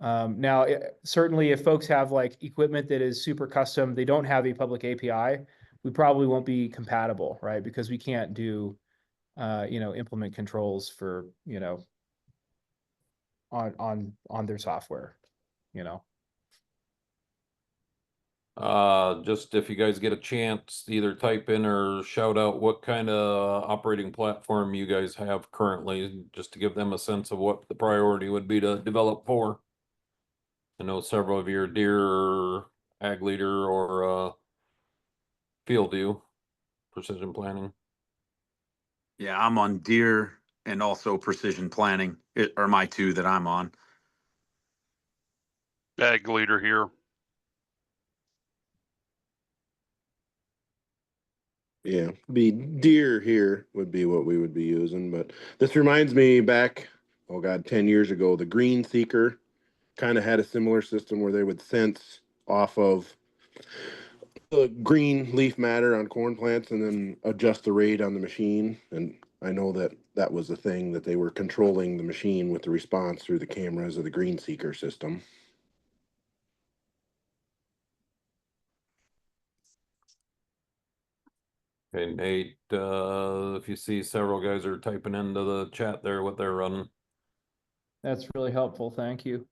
Now, certainly if folks have like equipment that is super custom, they don't have a public API, we probably won't be compatible, right? Because we can't do, you know, implement controls for, you know, on their software, you know. Just if you guys get a chance, either type in or shout out what kind of operating platform you guys have currently, just to give them a sense of what the priority would be to develop for. I know several of your Deere, Ag Leader, or FieldView, Precision Planting. Yeah, I'm on Deere and also Precision Planting. It are my two that I'm on. Ag Leader here. Yeah, be Deere here would be what we would be using, but this reminds me back, oh God, 10 years ago, the Green Seeker kind of had a similar system where they would sense off of the green leaf matter on corn plants and then adjust the rate on the machine. And I know that that was the thing, that they were controlling the machine with the response through the cameras of the Green Seeker system. Okay, Nate, if you see several guys are typing into the chat there what they're running. That's really helpful. Thank you.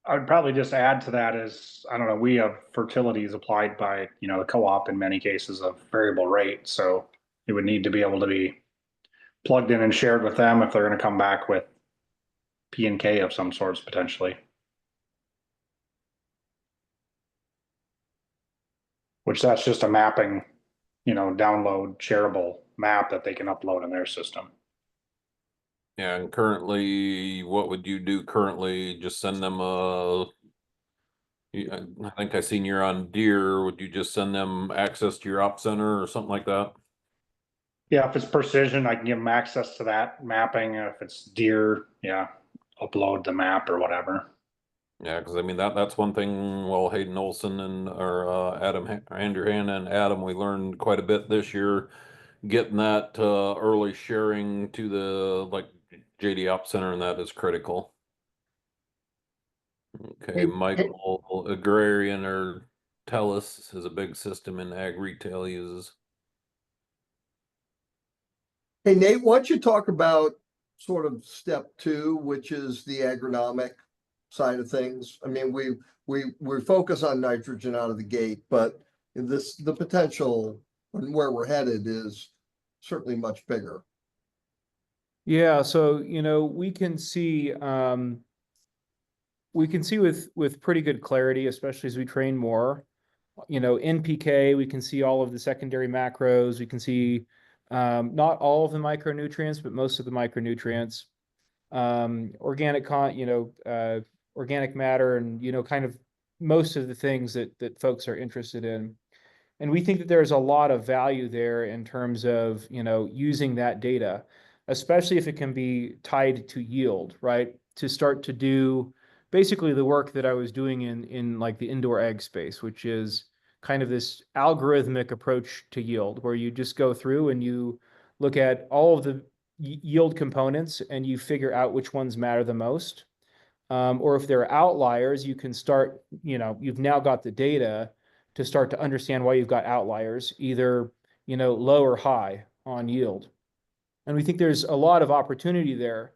I would probably just add to that is, I don't know, we have fertilities applied by, you know, the co-op in many cases of variable rate. So it would need to be able to be plugged in and shared with them if they're going to come back with P&K of some sorts potentially. Which that's just a mapping, you know, download shareable map that they can upload in their system. Yeah, and currently, what would you do currently? Just send them I think I seen you're on Deere. Would you just send them access to your op center or something like that? Yeah, if it's Precision, I can give them access to that mapping. If it's Deere, yeah, upload the map or whatever. Yeah, because I mean that's one thing. Well, Hayden Olson and Andrew Hanna and Adam, we learned quite a bit this year, getting that early sharing to the like JD Op Center, and that is critical. Okay, Hey, Michael Agrarian or TELUS is a big system in ag retail uses. Hey, Nate, why don't you talk about sort of step two, which is the agronomic side of things? I mean, we focus on nitrogen out of the gate, but the potential and where we're headed is certainly much bigger. Yeah, so we can see with pretty good clarity, especially as we train more. NPK, we can see all of the secondary macros. We can see not all of the micronutrients, but most of the micronutrients. Organic organic matter, and kind of most of the things that folks are interested in. And we think that there's a lot of value there in terms of using that data, especially if it can be tied to yield, right? To start to do basically the work that I was doing in like the indoor ag space, which is kind of this algorithmic approach to yield, where you just go through and you look at all of the yield components and you figure out which ones matter the most. Or if there are outliers, you can start, you've now got the data to start to understand why you've got outliers, either, low or high on yield. And we think there's a lot of opportunity there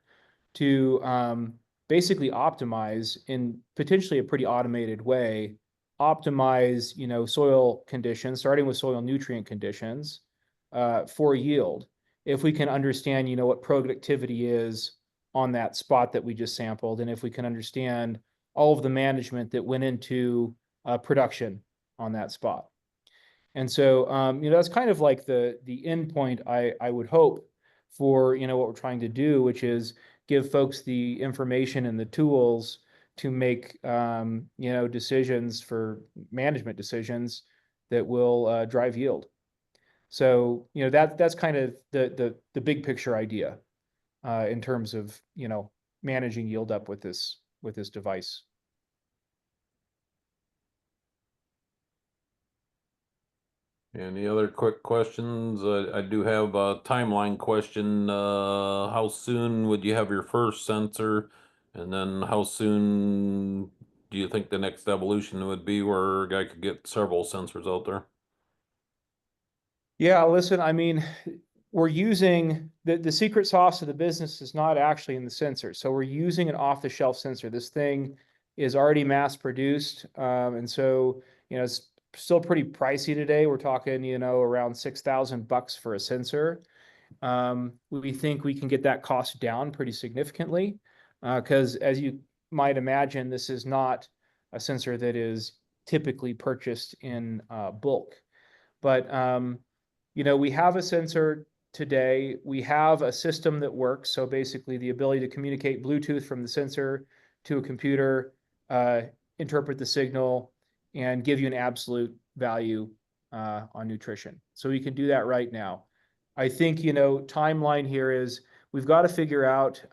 to basically optimize in potentially a pretty automated way, optimize, soil conditions, starting with soil nutrient conditions for yield. If we can understand, what productivity is on that spot that we just sampled, and if we can understand all of the management that went into production on that spot. And so, that's kind of like the end point I would hope for, what we're trying to do, which is give folks the information and the tools to make, decisions for management decisions that will drive yield. So, that's kind of the big picture idea in terms of, managing yield up with this device. Any other quick questions? I do have a timeline question. How soon would you have your first sensor? And then how soon do you think the next evolution would be where a guy could get several sensors out there? Yeah, listen, I mean, we're using the secret sauce of the business is not actually in the sensor. So we're using an off-the-shelf sensor. This thing is already mass produced. And so, it's still pretty pricey today. We're talking, around $6,000 for a sensor. We think we can get that cost down pretty significantly because as you might imagine, this is not a sensor that is typically purchased in bulk. But, we have a sensor today. We have a system that works. So basically the ability to communicate Bluetooth from the sensor to a computer, interpret the signal, and give you an absolute value on nutrition. So we can do that right now. I think, timeline here is we've got to figure out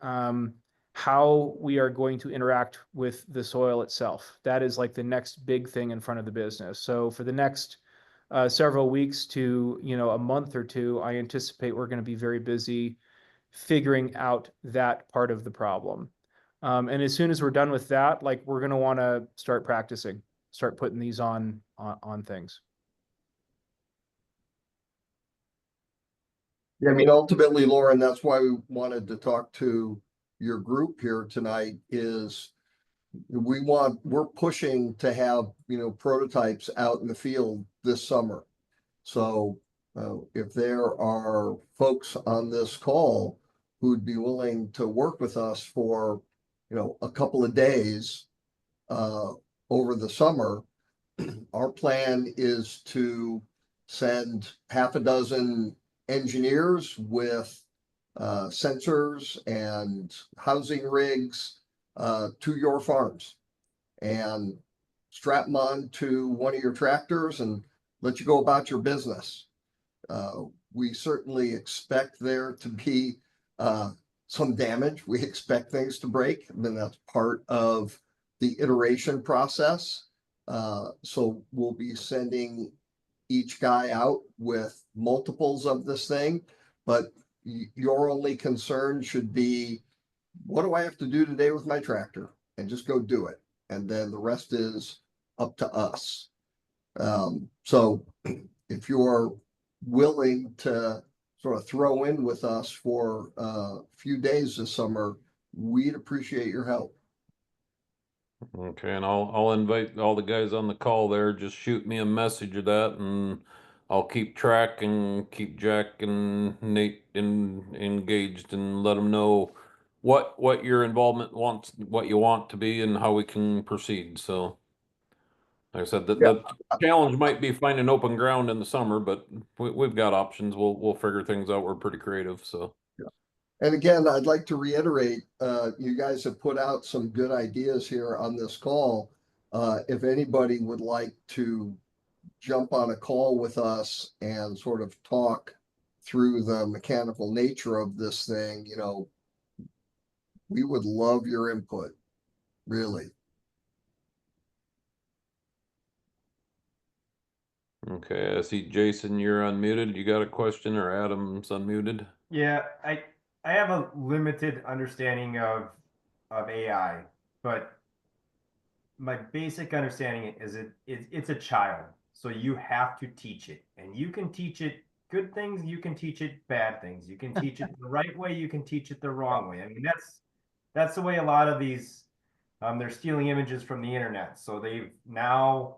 how we are going to interact with the soil itself. That is like the next big thing in front of the business. So for the next several weeks to, a month or two, I anticipate we're going to be very busy figuring out that part of the problem. And as soon as we're done with that, like we're going to want to start practicing, start putting these on things. Yeah, I mean, ultimately, Lauren, that's why we wanted to talk to your group here tonight is we're pushing to have, prototypes out in the field this summer. So if there are folks on this call who'd be willing to work with us for, a couple of days over the summer, our plan is to send half a dozen engineers with sensors and housing rigs to your farms and strap them on to one of your tractors and let you go about your business. We certainly expect there to be some damage. We expect things to break. I mean, that's part of the iteration process. So we'll be sending each guy out with multiples of this thing, but your only concern should be, what do I have to do today with my tractor? And just go do it. And then the rest is up to us. So if you're willing to sort of throw in with us for a few days this summer, we'd appreciate your help. Okay, and I'll invite all the guys on the call there. Just shoot me a message of that, and I'll keep track and keep Jack and Nate engaged, and let them know what your involvement wants, what you want to be, and how we can proceed. So, like I said, Yeah. the challenge might be finding open ground in the summer, but we've got options. We'll figure things out. We're pretty creative, so. And again, I'd like to reiterate, you guys have put out some good ideas here on this call. If anybody would like to jump on a call with us and sort of talk through the mechanical nature of this thing, you know, we would love your input, really. Okay, I see Jason, you're unmuted. You got a question, or Adam's unmuted? Yeah, I have a limited understanding of AI, but my basic understanding is it's a child, so you have to teach it, and you can teach it good things, you can teach it bad things, you can teach it the right way, you can teach it the wrong way. I mean, that's the way a lot of these they're stealing images from the internet, so they've now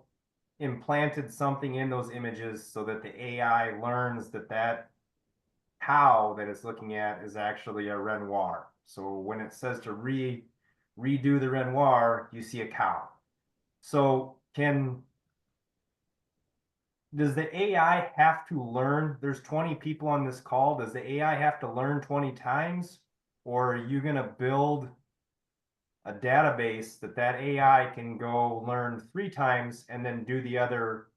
implanted something in those images so that the AI learns that cow that it's looking at is actually a Renoir. So when it says to redo the Renoir, you see a cow. So does the AI have to learn? There's 20 people on this call. Does the AI have to learn 20 times? Or are you going to build a database that AI can go learn 3 times and then do the other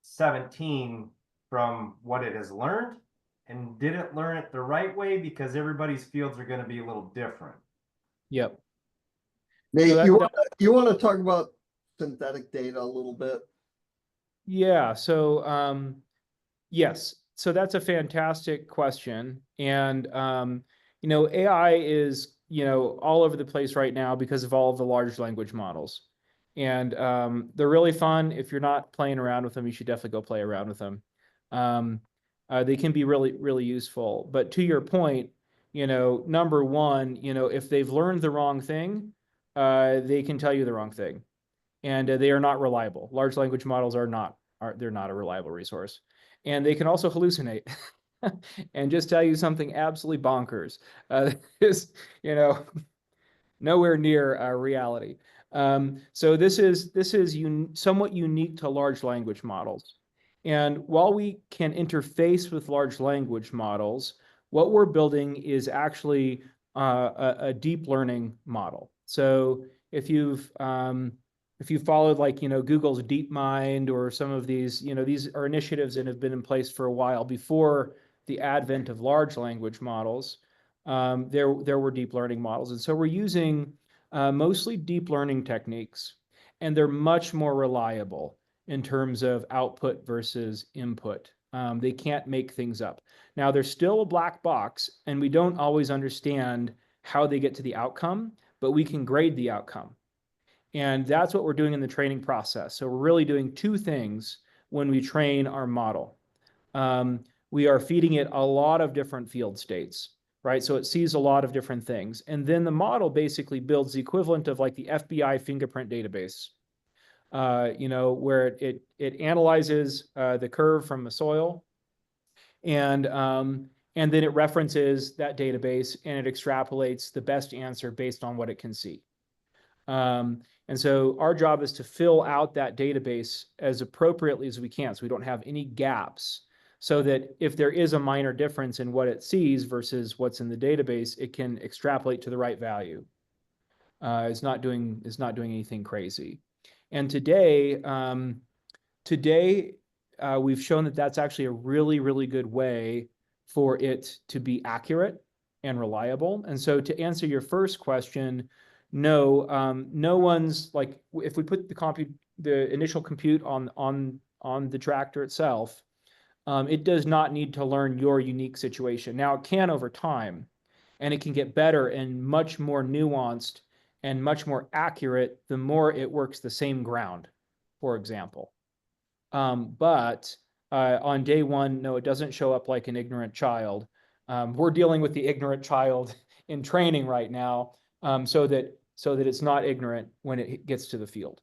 17 from what it has learned? And did it learn it the right way? Because everybody's fields are going to be a little different. Yep. Nate, that- you want to talk about synthetic data a little bit? Yeah. So, yes. So that's a fantastic question. And, you know, AI is, you know, all over the place right now because of all of the large language models. And they're really fun. If you're not playing around with them, you should definitely go play around with them. They can be really, really useful. But to your point, you know, number one, you know, if they've learned the wrong thing, they can tell you the wrong thing. And they are not reliable. Large language models they're not a reliable resource. And they can also hallucinate and just tell you something absolutely bonkers. Is, you know, nowhere near reality. So this is somewhat unique to large language models. And while we can interface with large language models, what we're building is actually a deep learning model. So if you've followed, like, you know, Google's DeepMind or some of these, you know, these are initiatives that have been in place for a while before the advent of large language models. There were deep learning models. And so we're using mostly deep learning techniques, and they're much more reliable in terms of output versus input. They can't make things up. Now, there's still a black box, and we don't always understand how they get to the outcome, but we can grade the outcome. And that's what we're doing in the training process. So we're really doing 2 things when we train our model. We are feeding it a lot of different field states, right? So it sees a lot of different things. And then the model basically builds the equivalent of like the FBI fingerprint database, you know, where it analyzes the curve from the soil, and then it references that database and it extrapolates the best answer based on what it can see. And so our job is to fill out that database as appropriately as we can, so we don't have any gaps, so that if there is a minor difference in what it sees versus what's in the database, it can extrapolate to the right value. It's not doing anything crazy. And today we've shown that that's actually a really, really good way for it to be accurate and reliable. And so to answer your first question, no, no one's, like, if we put the initial compute on the tractor itself, it does not need to learn your unique situation. Now it can over time, and it can get better and much more nuanced and much more accurate the more it works the same ground, for example. But on day one, no, it doesn't show up like an ignorant child. We're dealing with the ignorant child in training right now, so that so that it's not ignorant when it gets to the field.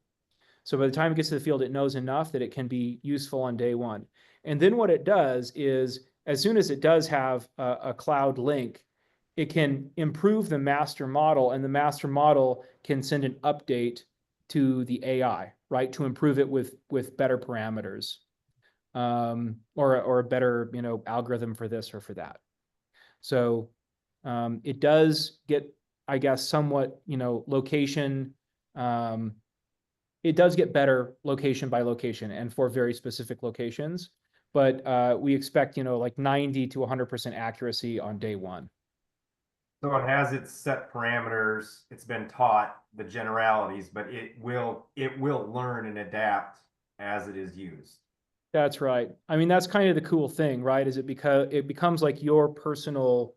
So by the time it gets to the field, it knows enough that it can be useful on day one. And then what it does is, as soon as it does have a cloud link, it can improve the master model, and the master model can send an update to the AI, right, to improve it with better parameters, or a better, you know, algorithm for this or for that. So it does get, I guess, somewhat, you know, location. It does get better location by location and for very specific locations, but we expect, you know, like 90 to 100% accuracy on day one. So it has its set parameters. It's been taught the generalities, but it will learn and adapt as it is used. That's right. I mean, that's kind of the cool thing, right? Is it becomes like your personal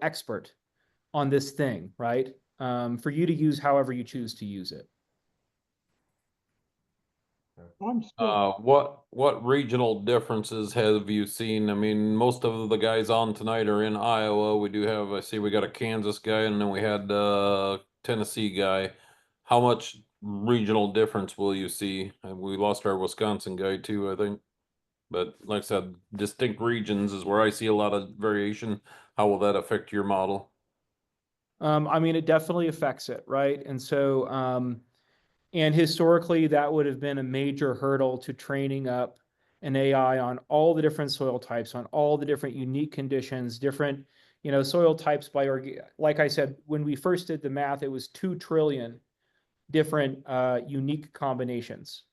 expert on this thing, right? For you to use however you choose to use it. I'm still, What regional differences have you seen? I mean, most of the guys on tonight are in Iowa. We do have, I see we got a Kansas guy, and then we had Tennessee guy. How much regional difference will you see? We lost our Wisconsin guy too, I think. But like I said, distinct regions is where I see a lot of variation. How will that affect your model? I mean, it definitely affects it, right? And so, and historically, that would have been a major hurdle to training up an AI on all the different soil types, on all the different unique conditions, different, you know, soil types by, like I said, when we first did the math, it was 2 trillion different unique combinations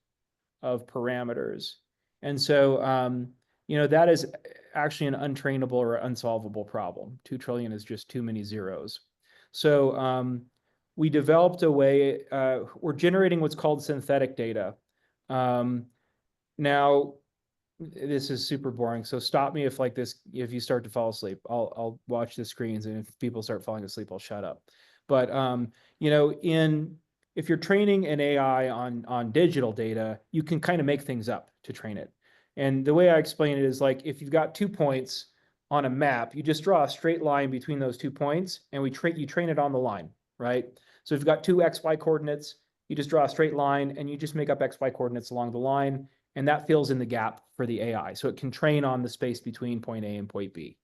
of parameters. And so, you know, that is actually an untrainable or unsolvable problem. 2 trillion is just too many zeros. So we developed a way, we're generating what's called synthetic data. Now, this is super boring, so stop me if if you start to fall asleep. I'll watch the screens, and if people start falling asleep, I'll shut up. But you know, if you're training an AI on digital data, you can kind of make things up to train it. And the way I explain it is like, if you've got 2 points on a map, you just draw a straight line between those 2 points, and you train it on the line, right? So if you've got 2 XY coordinates, you just draw a straight line, and you just make up XY coordinates along the line, and that fills in the gap for the AI. So it can train on the space between point A and point B.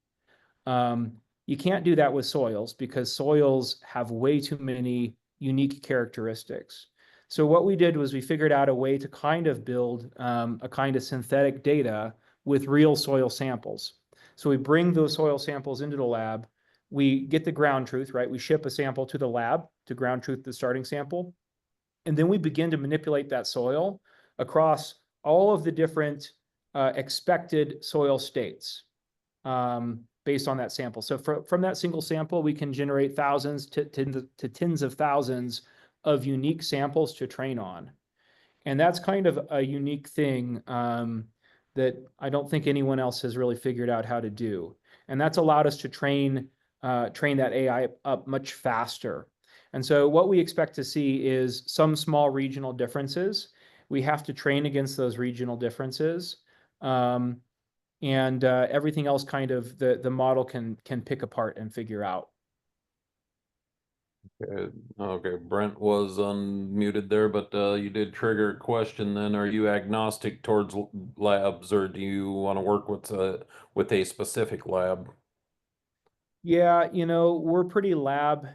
You can't do that with soils, because soils have way too many unique characteristics. So what we did was we figured out a way to kind of build a kind of synthetic data with real soil samples. So we bring those soil samples into the lab. We get the ground truth, right? We ship a sample to the lab to ground truth the starting sample. And then we begin to manipulate that soil across all of the different expected soil states based on that sample. So from that single sample, we can generate thousands to tens of thousands of unique samples to train on. And that's kind of a unique thing that I don't think anyone else has really figured out how to do. And that's allowed us to train that AI up much faster. And so what we expect to see is some small regional differences. We have to train against those regional differences. And everything else kind of the model can pick apart and figure out. Okay, Brent was unmuted there, but you did trigger a question then. Are you agnostic towards labs, or do you want to work with a specific lab? Yeah, you know, we're pretty lab.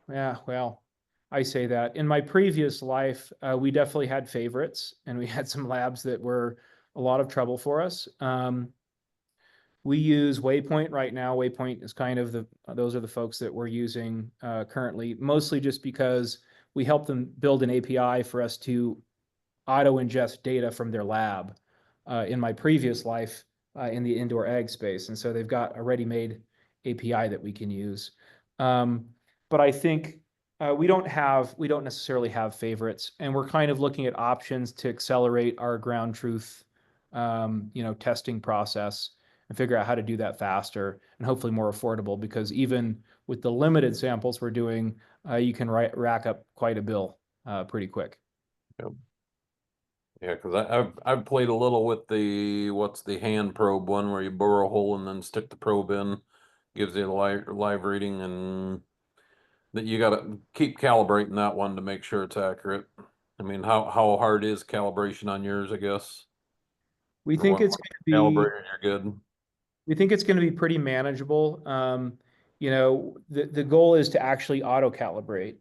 Yeah, well, I say that. In my previous life, we definitely had favorites, and we had some labs that were a lot of trouble for us. We use Waypoint right now. Waypoint is kind of those are the folks that we're using currently, mostly just because we help them build an API for us to auto ingest data from their lab in my previous life in the indoor ag space. And so they've got a ready-made API that we can use. But I think we don't necessarily have favorites, and we're kind of looking at options to accelerate our ground truth testing process and figure out how to do that faster and hopefully more affordable, because even with the limited samples we're doing, you can rack up quite a bill pretty quick. Yep. Yeah, because I've played a little with what's the hand probe one, where you bore a hole and then stick the probe in, gives you a live reading, and that you gotta keep calibrating that one to make sure it's accurate. I mean, how hard is calibration on yours, I guess? We Or think when it's going to be calibrated, you're good. we think it's going to be pretty manageable. You know, the goal is to actually auto calibrate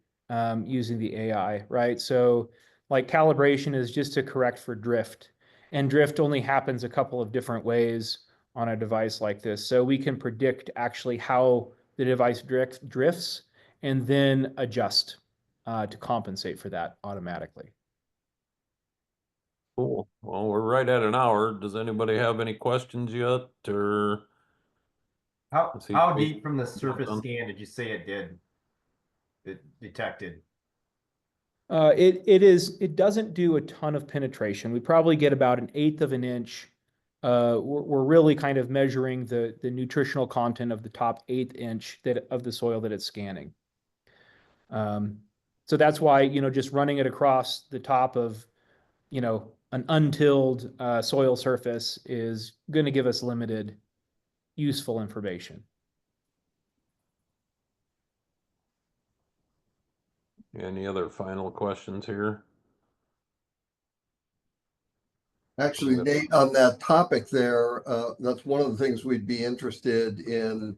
using the AI, right? So like calibration is just to correct for drift, and drift only happens a couple of different ways on a device like this. So we can predict actually how the device drifts and then adjust to compensate for that automatically. Cool. Well, we're right at an hour. Does anybody have any questions yet, or? Let's see. How deep from the surface Done. scan did you say it detected? It doesn't do a ton of penetration. We probably get about 1/8 of an inch. We're really kind of measuring the nutritional content of the top 1/8 inch of the soil that it's scanning. So that's why, you know, just running it across the top of, you know, an untilled soil surface is going to give us limited useful information. Any other final questions here? Actually, Nate, on that topic there, that's one of the things we'd be interested in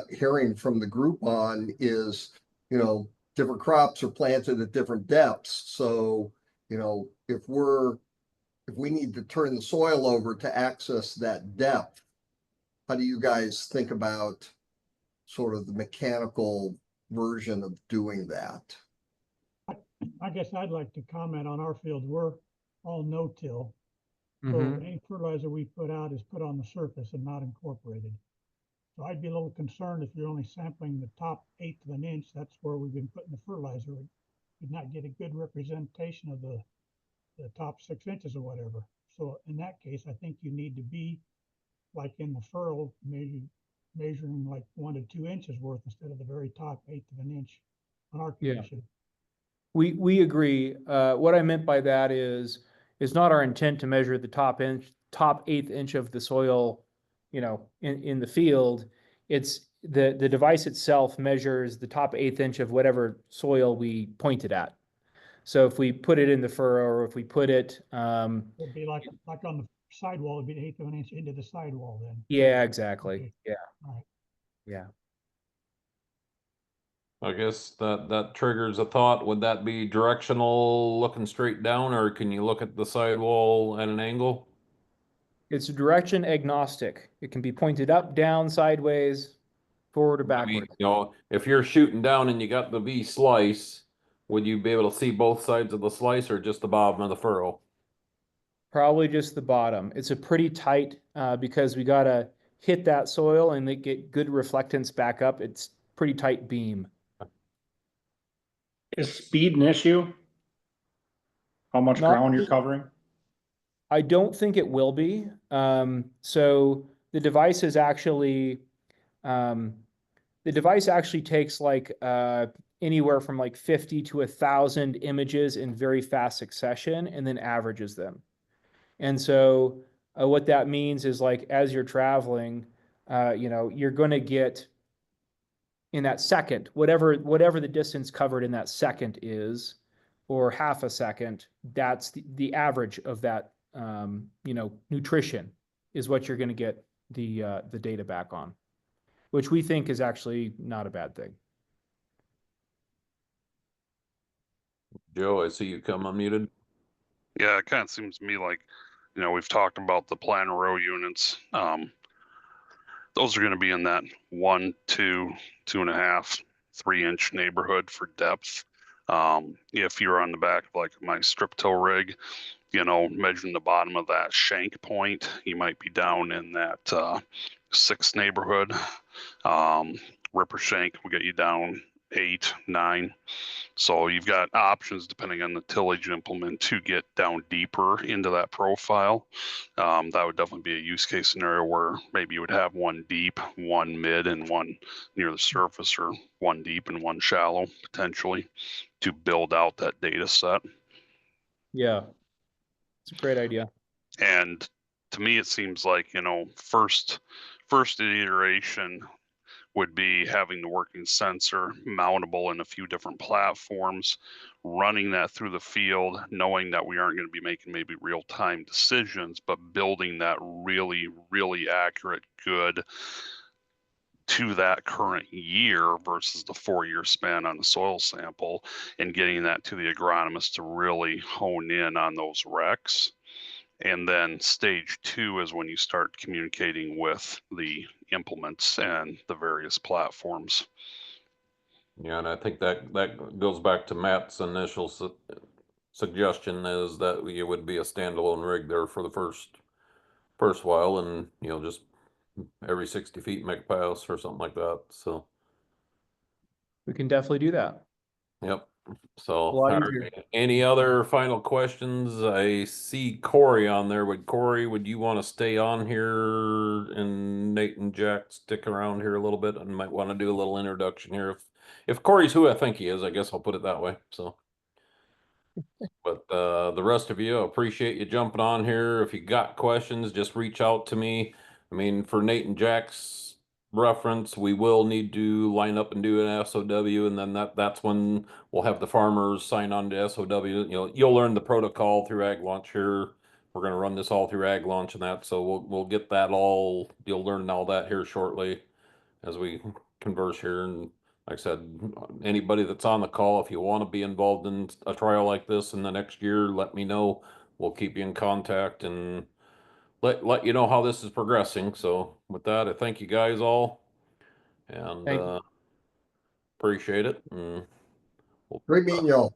hearing from the group on is, you know, different crops are planted at different depths. So, you know, if we need to turn the soil over to access that depth, how do you guys think about sort of the mechanical version of doing that? I guess I'd like to comment on our field. We're all no-till. So Mhm. any fertilizer we put out is put on the surface and not incorporated. So I'd be a little concerned if you're only sampling the top 1/8 of an inch, that's where we've been putting the fertilizer. You'd not get a good representation of the top 6 inches or whatever. So in that case, I think you need to be like in the furrow, maybe measuring like 1 to 2 inches worth instead of the very top 1/8 of an inch on our Yeah. condition. We agree. What I meant by that is it's not our intent to measure the top 1/8 inch of the soil, you know, in the field. It's the device itself measures the top 1/8 inch of whatever soil we pointed at. So if we put it in the furrow, or if we put it, It'd be like on the sidewall, it'd be 1/8 of an inch into the sidewall then. yeah, exactly. Okay. Yeah, All right. yeah. I guess that triggers a thought. Would that be directional, looking straight down, or can you look at the sidewall at an angle? It's direction agnostic. It can be pointed up, down, sideways, forward, or I mean, backward. you know, if you're shooting down and you got the V slice, would you be able to see both sides of the slice or just the bottom of the furrow? Probably just the bottom. It's a pretty tight because we gotta hit that soil and they get good reflectance back up. It's pretty tight beam. Is speed an issue? How much Not- ground you're covering? I don't think it will be. So the device is actually the device actually takes like anywhere from like 50 to 1,000 images in very fast succession and then averages them. And so what that means is like as you're traveling, you know, you're going to get in that second, whatever the distance covered in that second is, or half a second, that's the average of that, you know, nutrition is what you're going to get the data back on, which we think is actually not a bad thing. Joe, I see you come unmuted. Yeah, it kind of seems to me like, you know, we've talked about the plan row units. Those are going to be in that 1, 2, 2.5, 3-inch neighborhood for depth. If you're on the back of like my strip till rig, you know, measuring the bottom of that shank point, you might be down in that 6 neighborhood. Ripper shank will get you down 8, 9. So you've got options depending on the tillage implement to get down deeper into that profile. That would definitely be a use case scenario where maybe you would have one deep, one mid, and one near the surface, or one deep and one shallow potentially to build out that data set. Yeah, it's a great idea. And to me, it seems like, you know, first iteration would be having the working sensor mountable in a few different platforms, running that through the field, knowing that we aren't going to be making maybe real-time decisions, but building that really, really accurate, good to that current year versus the 4-year span on the soil sample, and getting that to the agronomist to really hone in on those recs. And then stage 2 is when you start communicating with the implements and the various platforms. Yeah, and I think that goes back to Matt's initial suggestion, is that it would be a standalone rig there for the first while, and just every 60 feet make a pass or something like that. So We can definitely do that. yep. A So lot all easier. right. Any other final questions? I see Corey on there. Would you want to stay on here, and Nate and Jack stick around here a little bit? I might want to do a little introduction here. If Corey's who I think he is, I guess I'll put it that way. So but the rest of you, I appreciate you jumping on here. If you got questions, just reach out to me. I mean, for Nate and Jack's reference, we will need to line up and do an SOW, and then that's when we'll have the farmers sign on to SOW. You'll learn the protocol through Ag Launch here. We're going to run this all through Ag Launch and that, so we'll get that all. You'll learn all that here shortly as we converse here. And like I said, anybody that's on the call, if you want to be involved in a trial like this in the next year, let me know. We'll keep you in contact and let you know how this is progressing. So with that, I thank you guys all, and Thank you. appreciate it. And Great meeting y'all.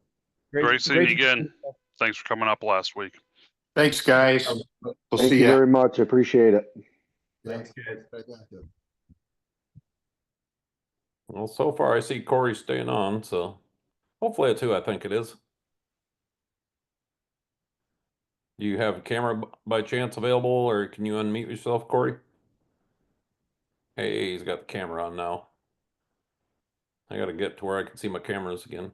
Great seeing you to- again. Thanks for coming up last week. Thanks, guys. We'll Thank see you ya. very much. I appreciate it. Thanks, guys. well, so far I see Corey staying on, so hopefully it's who I think it is. Do you have a camera by chance available, or can you unmute yourself, Corey? Hey, he's got the camera on now. I gotta get to where I can see my cameras again.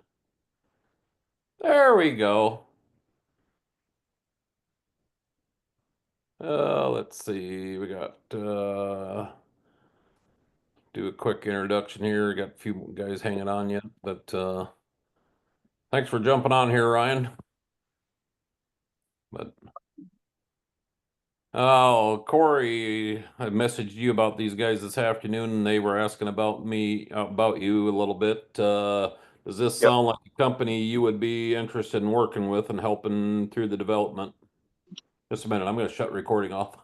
There we go. Let's see. We got do a quick introduction here. Got a few guys hanging on yet, but thanks for jumping on here, Ryan. But oh, Corey, I messaged you about these guys this afternoon, and they were asking about you a little bit. Does this sound like a company you would be interested in working with and helping through the development? Just a minute, I'm going to shut recording off.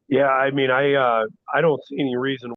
Yeah, I mean, I don't see any reason